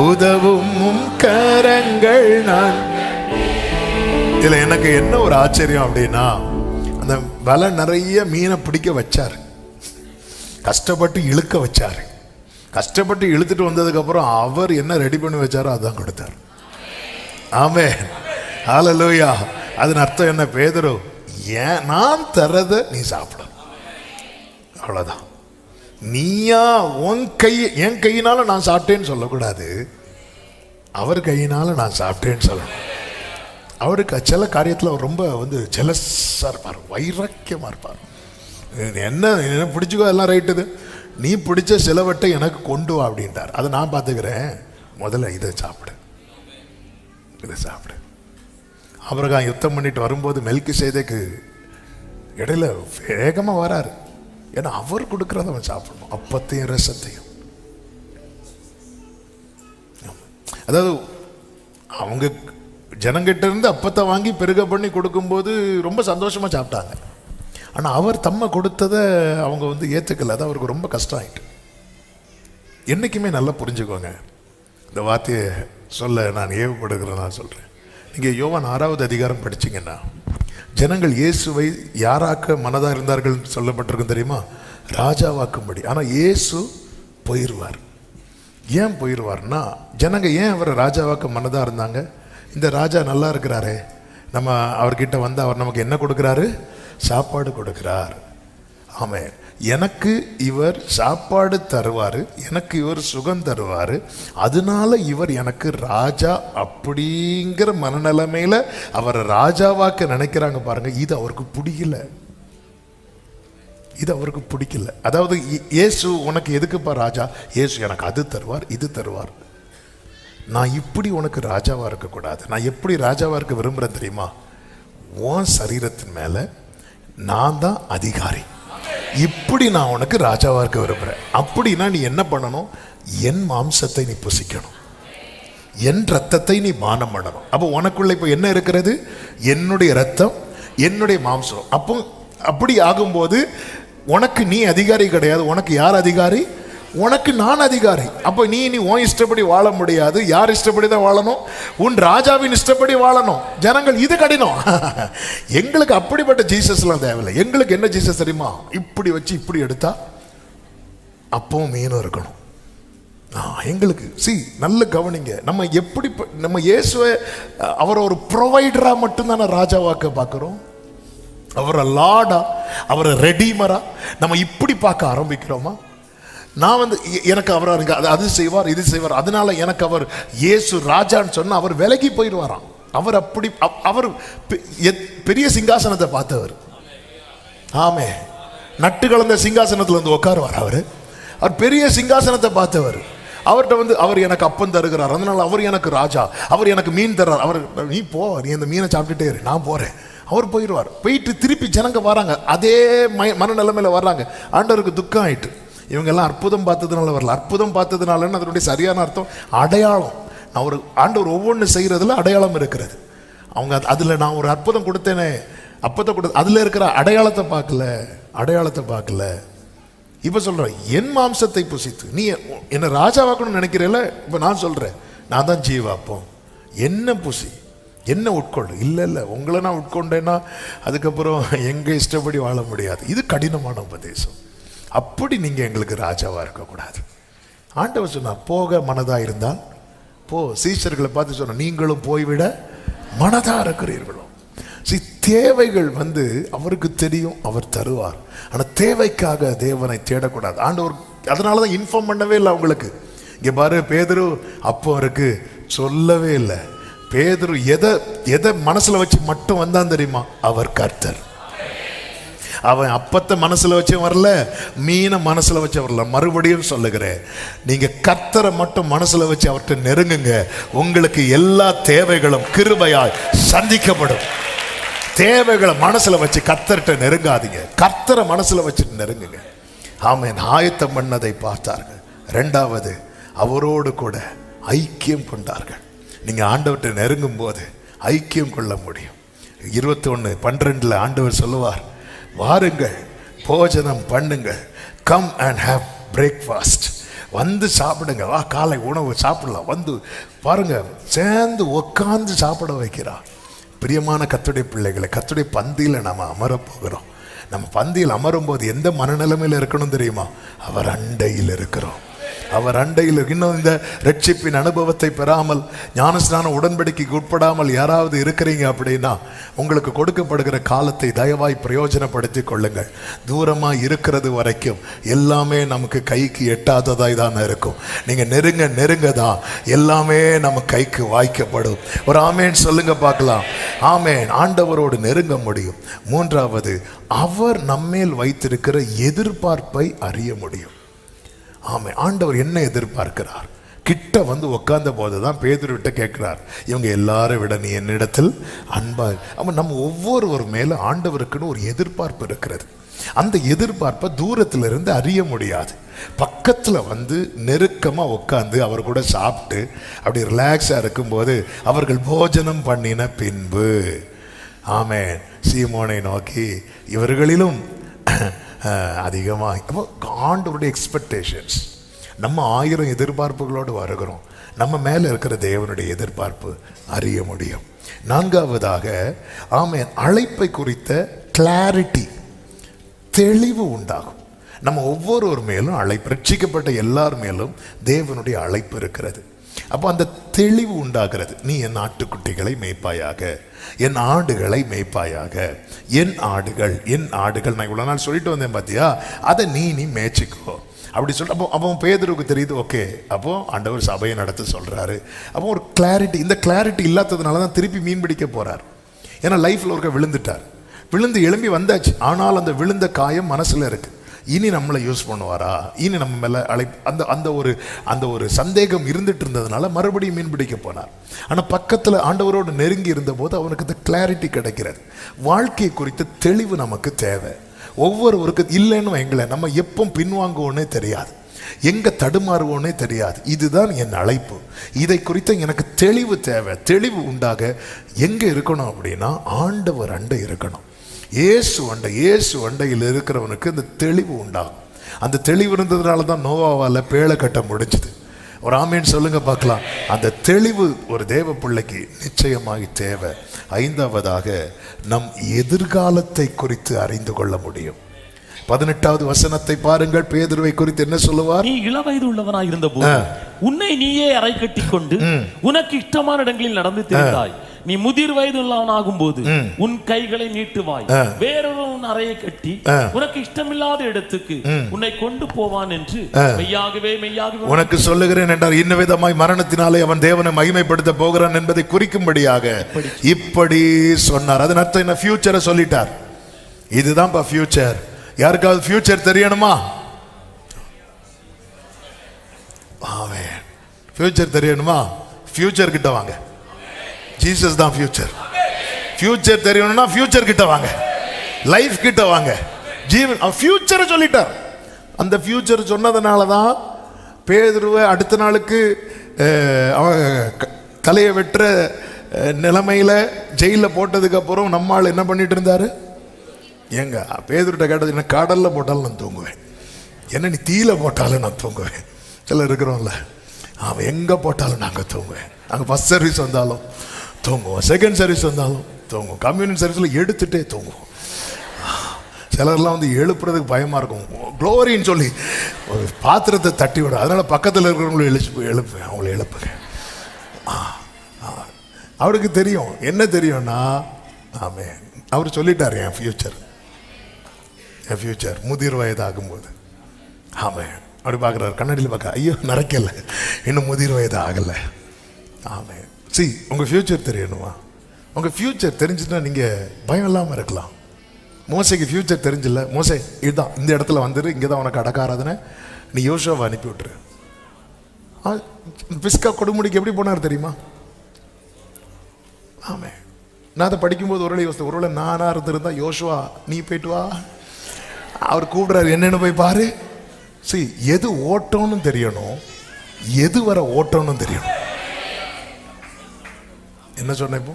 உதவும் கரங்கள் நான். இதுல எனக்கு என்ன ஒரு ஆச்சரியம் அப்படின்னா, அந்த வலை நிறைய மீனை பிடிக்க வச்சாரு, கஷ்டப்பட்டு இழுக்க வச்சாரு. கஷ்டப்பட்டு இழுத்துட்டு வந்ததுக்கு அப்புறம் அவர் என்ன ரெடி பண்ணி வச்சாரோ அதான் கொடுத்தார். ஆமென். ஹல்லேலூயா. அதன் அர்த்தம் என்ன? பேதுரு, ஏன் நான் தரத நீ சாப்பிட, அவ்வளவுதான். நீயா என் கையினால நான் சாப்பிட்டேன்னு சொல்லக்கூடாது, அவர் கையினால நான் சாப்பிட்டேன்னு சொல்லணும். அவருக்கு சில காரியத்தில் அவர் ரொம்ப ஜெலஸாக இருப்பார், வைராக்கியமாக இருப்பார். என்ன பிடிச்சிக்கோ எல்லாம் ரைட்டுது, நீ பிடிச்ச சிலவட்டை எனக்கு கொண்டு வா அப்படின்ட்டார். அதை நான் பார்த்துக்கிறேன், முதல்ல இதை சாப்பிடு. ஆபிரகாம் யுத்தம் பண்ணிட்டு வரும்போது மெல்கிசேதேக்கு இடையில வேகமாக வராரு. ஏன்னா அவர் கொடுக்கறத அவன் சாப்பிடணும், அப்பத்தையும் ரசத்தையும். அதாவது அவங்க ஜனங்கிட்ட இருந்து அப்பத்தை வாங்கி பெருக பண்ணி கொடுக்கும்போது ரொம்ப சந்தோஷமா சாப்பிட்டாங்க. ஆனா அவர் தம்மை கொடுத்ததை அவங்க ஏத்துக்கல. அது அவருக்கு ரொம்ப கஷ்டம் ஆயிட்டு. என்னைக்குமே நல்லா புரிஞ்சுக்கோங்க, இந்த வார்த்தையை சொல்ல நான் ஏவப்படுகிறேன். நான் சொல்றேன், நீங்க யோவான் 6வது அதிகாரம் படிச்சீங்கன்னா, ஜனங்கள் இயேசுவை யாராக்க மனதா இருந்தார்கள் சொல்லப்பட்டிருக்கும் தெரியுமா? ராஜாவாக்கும்படி. ஆனா இயேசு போயிடுவார். ஏன் போயிடுவார்னா, ஜனங்க ஏன் அவரை ராஜாவாக்க மனதா இருந்தாங்க? இந்த ராஜா நல்லா இருக்கிறாரே, நம்ம அவர்கிட்ட வந்து அவர் நமக்கு என்ன கொடுக்கிறாரு? சாப்பாடு கொடுக்கிறார். ஆமென். எனக்கு இவர் சாப்பாடு தருவாரு, எனக்கு இவர் சுகம் தருவாரு, அதனால இவர் எனக்கு ராஜா அப்படிங்கிற மனநிலைமையில அவரை ராஜாவாக்க நினைக்கிறாங்க பாருங்க. இது அவருக்கு பிடிக்கல. அதாவது இயேசு உனக்கு எதுக்குப்பா ராஜா? இயேசு எனக்கு அது தருவார், இது தருவார். நான் இப்படி உனக்கு ராஜாவா இருக்கக்கூடாது. நான் எப்படி ராஜாவா இருக்க விரும்புறேன் தெரியுமா? உன் சரீரத்தின் மேல நான் தான் அதிகாரி. இப்படி நான் உனக்கு ராஜாவா இருக்க விரும்புறேன். அப்படின்னா நீ என்ன பண்ணணும்? என் மாம்சத்தை நீ புசிக்கணும், என் ரத்தத்தை நீ பானம் பண்ணணும். அப்போ உனக்குள்ள இப்போ என்ன இருக்கிறது? என்னுடைய ரத்தம், என்னுடைய மாம்சம். அப்போ அப்படி ஆகும்போது உனக்கு நீ அதிகாரி கிடையாது. உனக்கு யார் அதிகாரி? உனக்கு நான் அதிகாரி. அப்போ நீ உன் இஷ்டப்படி வாழ முடியாது. யார் இஷ்டப்படி தான் வாழணும்? உன் ராஜாவின் இஷ்டப்படி வாழணும். ஜனங்கள் இது கடினம். எங்களுக்கு அப்படிப்பட்ட ஜீசஸ்லாம் தேவையில்லை. எங்களுக்கு என்ன ஜீசஸ் தெரியுமா? இப்படி வச்சு இப்படி எடுத்தா அப்பவும் மீனும் இருக்கணும். எங்களுக்கு நல்ல கவனிங்க. நம்ம இயேசுவை அவரை ஒரு ப்ரொவைடரா மட்டும்தானே ராஜாவாக்க பார்க்கிறோம். அவரை லார்டா, அவரை ரெடீமரா நம்ம இப்படி பார்க்க ஆரம்பிக்கிறோமா? நான் எனக்கு அவர் அது செய்வார், இது செய்வார், அதனால எனக்கு அவர் இயேசு ராஜான்னு சொன்னா அவர் விலகி போயிடுவாராம். அவர் பெரிய சிங்காசனத்தை பார்த்தவர். ஆமே. நட்டு கலந்த சிங்காசனத்துல வந்து உட்காருவார். அவர் பெரிய சிங்காசனத்தை பார்த்தவர். அவர்கிட்ட அவர் எனக்கு அப்பம் தருகிறார், அதனால அவர் எனக்கு ராஜா, அவர் எனக்கு மீன் தர்றார். அவர் நீ போ, நீ அந்த மீனை சாப்பிட்டுட்டே இரு, நான் போறேன். அவர் போயிடுவார். போயிட்டு திருப்பி ஜனங்க வராங்க, அதே மனநிலைமையில வர்றாங்க. ஆண்டவருக்கு துக்கம் ஆயிட்டு. இவங்கெல்லாம் அற்புதம் பார்த்ததுனால வரல. அற்புதம் பார்த்ததுனாலன்னு அதனுடைய சரியான அர்த்தம் அடையாளம். நான் ஆண்டவர் ஒவ்வொன்று செய்யறதுல அடையாளம் இருக்கிறது. அவங்க அதில் நான் ஒரு அற்புதம் கொடுத்தேனே, அப்பத்தை கொடுத்து அதுல இருக்கிற அடையாளத்தை பார்க்கல. இப்ப சொல்றேன், என் மாம்சத்தை புசித்து நீ என்ன ராஜாவாக்கணும்னு நினைக்கிறேல, இப்ப நான் சொல்றேன், நான் தான் ஜீவாப்பம். என்ன புசி, என்ன உட்கொள்ளு. இல்லை உங்களை நான் உட்கொண்டேன்னா அதுக்கப்புறம் எங்க இஷ்டப்படி வாழ முடியாது. இது கடினமான உபதேசம். அப்படி நீங்க எங்களுக்கு ராஜாவா இருக்கக்கூடாது. ஆண்டவர் சொன்னார், போக மனதா இருந்தால் போ. சீஷர்களை பார்த்து சொன்ன, நீங்களும் போய்விட மனதா இருக்கிறீர்களோ. தேவைகள் அவருக்கு தெரியும், அவர் தருவார். ஆனால் தேவைக்காக தேவனை தேடக்கூடாது. ஆண்டவர் அதனாலதான் இன்ஃபார்ம் பண்ணவே இல்லை அவங்களுக்கு. இங்க பாரு, பேதுரு அப்போ அவருக்கு சொல்லவே இல்லை. பேதுரு எதை மனசுல வச்சு மட்டும் வந்தான் தெரியுமா? அவர் கர்த்தர். அவன் அப்பத்தை மனசுல வச்சு வரல, மீனை மனசுல வச்சு வரல. மறுபடியும் சொல்லுகிறேன், நீங்க கர்த்தரை மட்டும் மனசுல வச்சு அவர்கிட்ட நெருங்குங்க. உங்களுக்கு எல்லா தேவைகளும் கிருபையாய் சந்திக்கப்படும். தேவைகளை மனசுல வச்சு கர்த்தர்கிட்ட நெருங்காதீங்க, கர்த்தரை மனசுல வச்சுட்டு நெருங்குங்க. ஆமென். ஆயத்தம் பண்ணதை பார்த்தார்கள். இரண்டாவது, அவரோடு கூட ஐக்கியம் கொண்டார்கள். நீங்க ஆண்டவர்கிட்ட நெருங்கும் போது ஐக்கியம் கொள்ள முடியும். 21:12 ஆண்டவர் சொல்லுவார், வாருங்கள், போஜனம் பண்ணுங்கள், கம் அண்ட் ஹேவ் பிரேக்ஃபாஸ்ட். வந்து சாப்பிடுங்க, வா, காலை உணவு சாப்பிடலாம். வந்து பாருங்க, சேர்ந்து உட்கார்ந்து சாப்பிட வைக்கிறார். பிரியமான கர்த்தருடைய பிள்ளைகளை, கர்த்தருடைய பந்தியில் நாம் அமரப்போகிறோம். நம்ம பந்தியில் அமரும் போது எந்த மனநிலைமையில் இருக்கணும் தெரியுமா? அவர் அண்டையில் இருக்கிறோம். அவர் அண்டையில். இன்னும் இந்த ரட்சிப்பின் அனுபவத்தை பெறாமல், ஞானஸ்நான உடன்படிக்கைக்கு உட்படாமல் யாராவது இருக்கிறீங்க அப்படின்னா, உங்களுக்கு கொடுக்கப்படுகிற காலத்தை தயவாய் பிரயோஜனப்படுத்தி கொள்ளுங்கள். தூரமாக இருக்கிறது வரைக்கும் எல்லாமே நமக்கு கைக்கு எட்டாததாய் தான் இருக்கும். நீங்கள் நெருங்க தான் எல்லாமே நம்ம கைக்கு வாய்க்கப்படும். ஒரு ஆமேன் சொல்லுங்க பார்க்கலாம். ஆமேன். ஆண்டவரோடு நெருங்க முடியும். மூன்றாவது, அவர் நம்மேல் வைத்திருக்கிற எதிர்பார்ப்பை அறிய முடியும். ஆமே. ஆண்டவர் என்ன எதிர்பார்க்கிறார்? கிட்ட உட்கார்ந்த போது தான் பேதுருவிட்ட கேட்கிறார், இவங்க எல்லாரை விட நீ என்னிடத்தில் அன்பா. அவன் நம்ம ஒவ்வொருவர் மேல ஆண்டவருக்குன்னு ஒரு எதிர்பார்ப்பு இருக்கிறது. அந்த எதிர்பார்ப்பை தூரத்துல இருந்து அறிய முடியாது. பக்கத்துல நெருக்கமா உட்கார்ந்து அவர் கூட சாப்பிட்டு அப்படி ரிலாக்ஸா இருக்கும்போது, அவர்கள் போஜனம் பண்ணின பின்பு, ஆமென், சீமோனை நோக்கி, இவர்களிலும் அதிகமாக ஆண்டவருடைய எக்ஸ்பெக்டேஷன்ஸ். நம்ம 1000 எதிர்பார்ப்புகளோடு வருகிறோம். நம்ம மேலே இருக்கிற தேவனுடைய எதிர்பார்ப்பு அறிய முடியும். நான்காவதாக, ஆமென், அழைப்பை குறித்த கிளாரிட்டி, தெளிவு உண்டாகும். நம்ம ஒவ்வொருவர் மேலும் அழைப்பு, ரட்சிக்கப்பட்ட எல்லார் மேலும் தேவனுடைய அழைப்பு இருக்கிறது. அப்போ அந்த தெளிவு உண்டாகிறது. நீ என் ஆட்டுக்குட்டிகளை மேய்ப்பாயாக, என் ஆடுகளை மேய்ப்பாயாக. என் ஆடுகள் நான் இவ்வளோ நாள் சொல்லிட்டு வந்தேன் பார்த்தியா, அதை நீ மேய்ச்சிக்கோ அப்படி சொல்லிட்டு. அப்போ பேதுருக்கு தெரியுது, ஓகே, அப்போ ஆண்டவர் சபையை நடத்த சொல்றாரு. அப்போ ஒரு கிளாரிட்டி. இந்த கிளாரிட்டி இல்லாததுனால தான் திருப்பி மீன் பிடிக்க போறார். ஏன்னா லைஃப்ல ஒருக்க விழுந்து எழும்பி வந்தாச்சு. ஆனால் அந்த விழுந்த காயம் மனசுல இருக்கு. இனி நம்மளை யூஸ் பண்ணுவாரா, இனி நம்ம மேல அந்த ஒரு சந்தேகம் இருந்துட்டு இருந்ததுனால மறுபடியும் மீன் பிடிக்க போனார். ஆனால் பக்கத்தில் ஆண்டவரோடு நெருங்கி இருந்த போது அவனுக்கு இந்த கிளாரிட்டி கிடைக்கிறது. வாழ்க்கை குறித்த தெளிவு நமக்கு தேவை. ஒவ்வொருவருக்கு இல்லைன்னு வைங்களேன், நம்ம எப்போ பின்வாங்குவோன்னே தெரியாது, எங்க தடுமாறுவோன்னே தெரியாது. இதுதான் என் அழைப்பு, இதை குறித்த எனக்கு தெளிவு தேவை. தெளிவு உண்டாக எங்க இருக்கணும் அப்படின்னா, ஆண்டவர் அண்டை இருக்கணும். இயேசு அண்டையில் இருக்கிறவனுக்கு இந்த தெளிவு உண்டாகும். அந்த தெளிவு இருந்ததுனால தான் நோவாவால பேழை கட்ட முடிஞ்சது. ஒரு ஆமேன் சொல்லுங்க பார்க்கலாம். அந்த தெளிவு ஒரு தேவ பிள்ளைக்கு நிச்சயமாகி தேவை. ஐந்தாவதாக, நம் எதிர்காலத்தை குறித்து அறிந்து கொள்ள முடியும். 18வது வசனத்தை பாருங்கள். பேதுருவை குறித்து என்ன சொல்லுவார்? நீ இளவயது உள்ளவனாய் இருந்த போது உன்னை நீயே அறை கட்டி கொண்டு உனக்கு இஷ்டமான இடங்களில் நடந்து திரிந்தாய். நீ முதிர் வயது உள்ளவனாகும் போது உன் கைகளை நீட்டுவாய், வேறொரு உன் அறையை கட்டி உனக்கு இஷ்டமில்லாத இடத்துக்கு உன்னை கொண்டு போவான் என்று மெய்யாகவே உனக்கு சொல்லுகிறேன் என்றார். இன்ன விதமாய் மரணத்தினாலே அவன் தேவனை மகிமைப்படுத்த போகிறான் என்பதை குறிக்கும்படியாக இப்படி சொன்னார். அதன் அர்த்தம் என்ன? ஃபியூச்சரை சொல்லிட்டார். இதுதான் ஃபியூச்சர். யாருக்காவது ஃபியூச்சர் தெரியணுமா? ஆமென். ஃபியூச்சர் தெரியணுமா? ஃபியூச்சர் கிட்ட வாங்க. ஜீசஸ் தான் ஃபியூச்சர். ஃபியூச்சர் தெரியணும்னா ஃபியூச்சர் கிட்ட வாங்க, லைஃப் கிட்ட வாங்க. ஜீவன் ஃபியூச்சரை சொல்லிட்டார். அந்த ஃபியூச்சர் சொன்னதுனால தான் பேதுருவை அடுத்த நாளுக்கு அவன் தலையை வெட்டுற நிலைமையில ஜெயில போட்டதுக்கு அப்புறம் நம்மால் என்ன பண்ணிட்டு இருந்தாரு? ஏங்க பேதுருட்ட கேட்டது, என்ன கடல்ல போட்டாலும் நான் தூங்குவேன், என்ன நீ தீயில போட்டாலும் நான் தூங்குவேன். சிலர் இருக்கிறோம்ல, அவன் எங்க போட்டாலும் நாங்க தூங்குவேன். நாங்கள் ஃபர்ஸ்ட் சர்வீஸ் வந்தாலும் தூங்குவோம், செகண்ட் சர்வீஸ் வந்தாலும் தூங்குவோம், கம்யூனிட்டி சர்வீஸ்ல எடுத்துட்டே தூங்குவோம். சிலர்லாம் வந்து எழுப்புறதுக்கு பயமா இருக்கும், க்ளோரின்னு சொல்லி ஒரு பாத்திரத்தை தட்டி விடும். அதனால பக்கத்தில் இருக்கிறவங்களை எழுப்புவேன், அவங்கள எழுப்புங்க. அவருக்கு தெரியும், என்ன தெரியும்னா, ஆமே அவர் சொல்லிட்டார், என் ஃபியூச்சர் முதிர் வயது ஆகும்போது. ஆமே அப்படி பார்க்குறாரு, கண்ணாடியில் பார்க்க, ஐயோ நடக்கலை, இன்னும் முதிர் வயது ஆகலை. ஆமே உங்கள் ஃபியூச்சர் தெரியணுமா? உங்கள் ஃபியூச்சர் தெரிஞ்சுன்னா நீங்கள் பயம் இல்லாமல் இருக்கலாம். மோசைக்கு ஃபியூச்சர் தெரிஞ்சில்ல, மோசே இதுதான், இந்த இடத்துல வந்துரு, இங்கே தான் உனக்கு அடக்காராதனை, நீ யோசுவாவை அனுப்பி விட்டுரு. பிஸ்கா கொடுமுடிக்கு எப்படி போனார் தெரியுமா? ஆமே நான் அதை படிக்கும்போது ஒருவேளை நானாக இருந்திருந்தா, யோசுவா நீ போயிட்டு வா, அவர் கூப்பிடுறாரு, என்னென்னு போய் பாரு. எது ஓட்டம்னு தெரியணும், எது வர ஓட்டம்னு தெரியணும். என்ன சொன்ன இப்போ?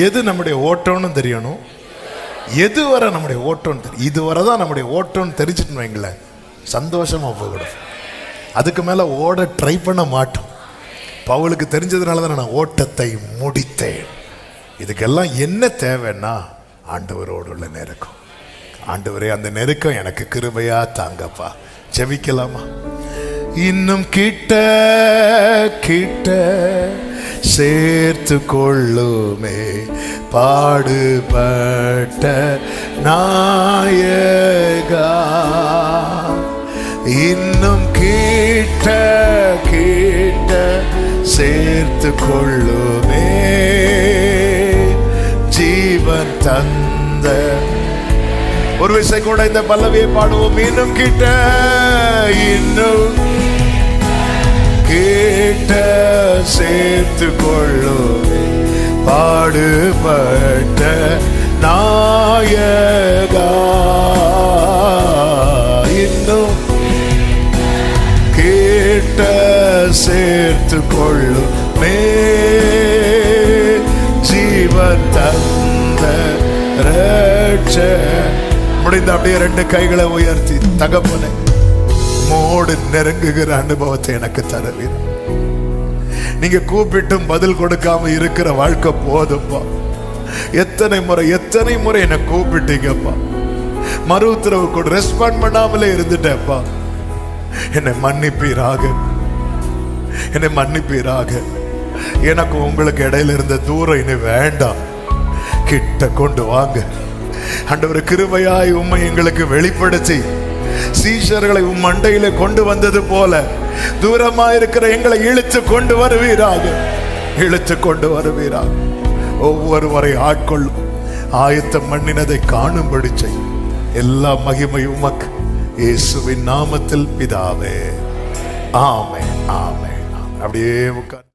எது நம்முடைய ஓட்டம்னு தெரியணும், எது வர நம்முடைய ஓட்டம்னு தெரியும். இதுவரை தான் நம்முடைய ஓட்டம்னு தெரிஞ்சுட்டு வைங்களேன், சந்தோஷமா போகணும். அதுக்கு மேல ஓட ட்ரை பண்ண மாட்டோம். பவுலுக்கு தெரிஞ்சதுனால தான் நான் ஓட்டத்தை முடித்தேன். இதுக்கெல்லாம் என்ன தேவைன்னா ஆண்டவரோடு உள்ள நெருக்கம். ஆண்டவரே, அந்த நெருக்கம் எனக்கு கிருபையா தாங்கப்பா. ஜெபிக்கலாமா? இன்னும் கிட்ட கிட்ட சேர்த்து கொள்ளுமே பாடுபட்ட நாயகா, இன்னும் கிட்ட கிட்ட சேர்த்து கொள்ளுமே ஜீவன் தந்த. ஒரு விசை கூட இந்த பல்லவியை பாடுவோம். இன்னும் கிட்ட, இன்னும் கிட்ட சேர்த்து கொள்ளுமே பாடுபட்ட நாயகா, இன்னும் கிட்ட சேர்த்து கொள்ளுமே ஜீவன் தந்த ரட்ச. முடிந்த அப்படியே ரெண்டு கைகளை உயர்த்தி, தகப்பனே மோடு நெருங்குகிற அனுபவத்தை எனக்கு தருவீர். நீங்க கூப்பிட்டும் பதில் கொடுக்காம இருக்கிற வாழ்க்கை போதும்பா. எத்தனை முறை என்ன கூப்பிட்டீங்கப்பா, மறு உத்தரவு கூட ரெஸ்பாண்ட் பண்ணாமலே இருந்துட்டேப்பா. என்னை மன்னிப்பீராக, என்னை மன்னிப்பீராக. எனக்கு உங்களுக்கு இடையில இருந்த தூரம் இனி வேண்டாம், கிட்ட கொண்டு வாங்க. ஆண்டவர் கிருபையாய் உம்மை எங்களுக்கு வெளிப்படுத்தி சீஷர்களை உம் மண்டையில கொண்டு வந்தது போல தூரமா இருக்கிற எங்களை இழுத்து கொண்டு வருவீராக, இழுத்து கொண்டு வருவீராக. ஒவ்வொருவரை ஆட்கொள்ளும் ஆயத்தம் பண்ணினதை காணும்படி செய்யும். எல்லா மகிமையும் உமக்கு, இயேசுவின் நாமத்தில் பிதாவே. ஆமென், ஆமென். அப்படியே உட்கார்.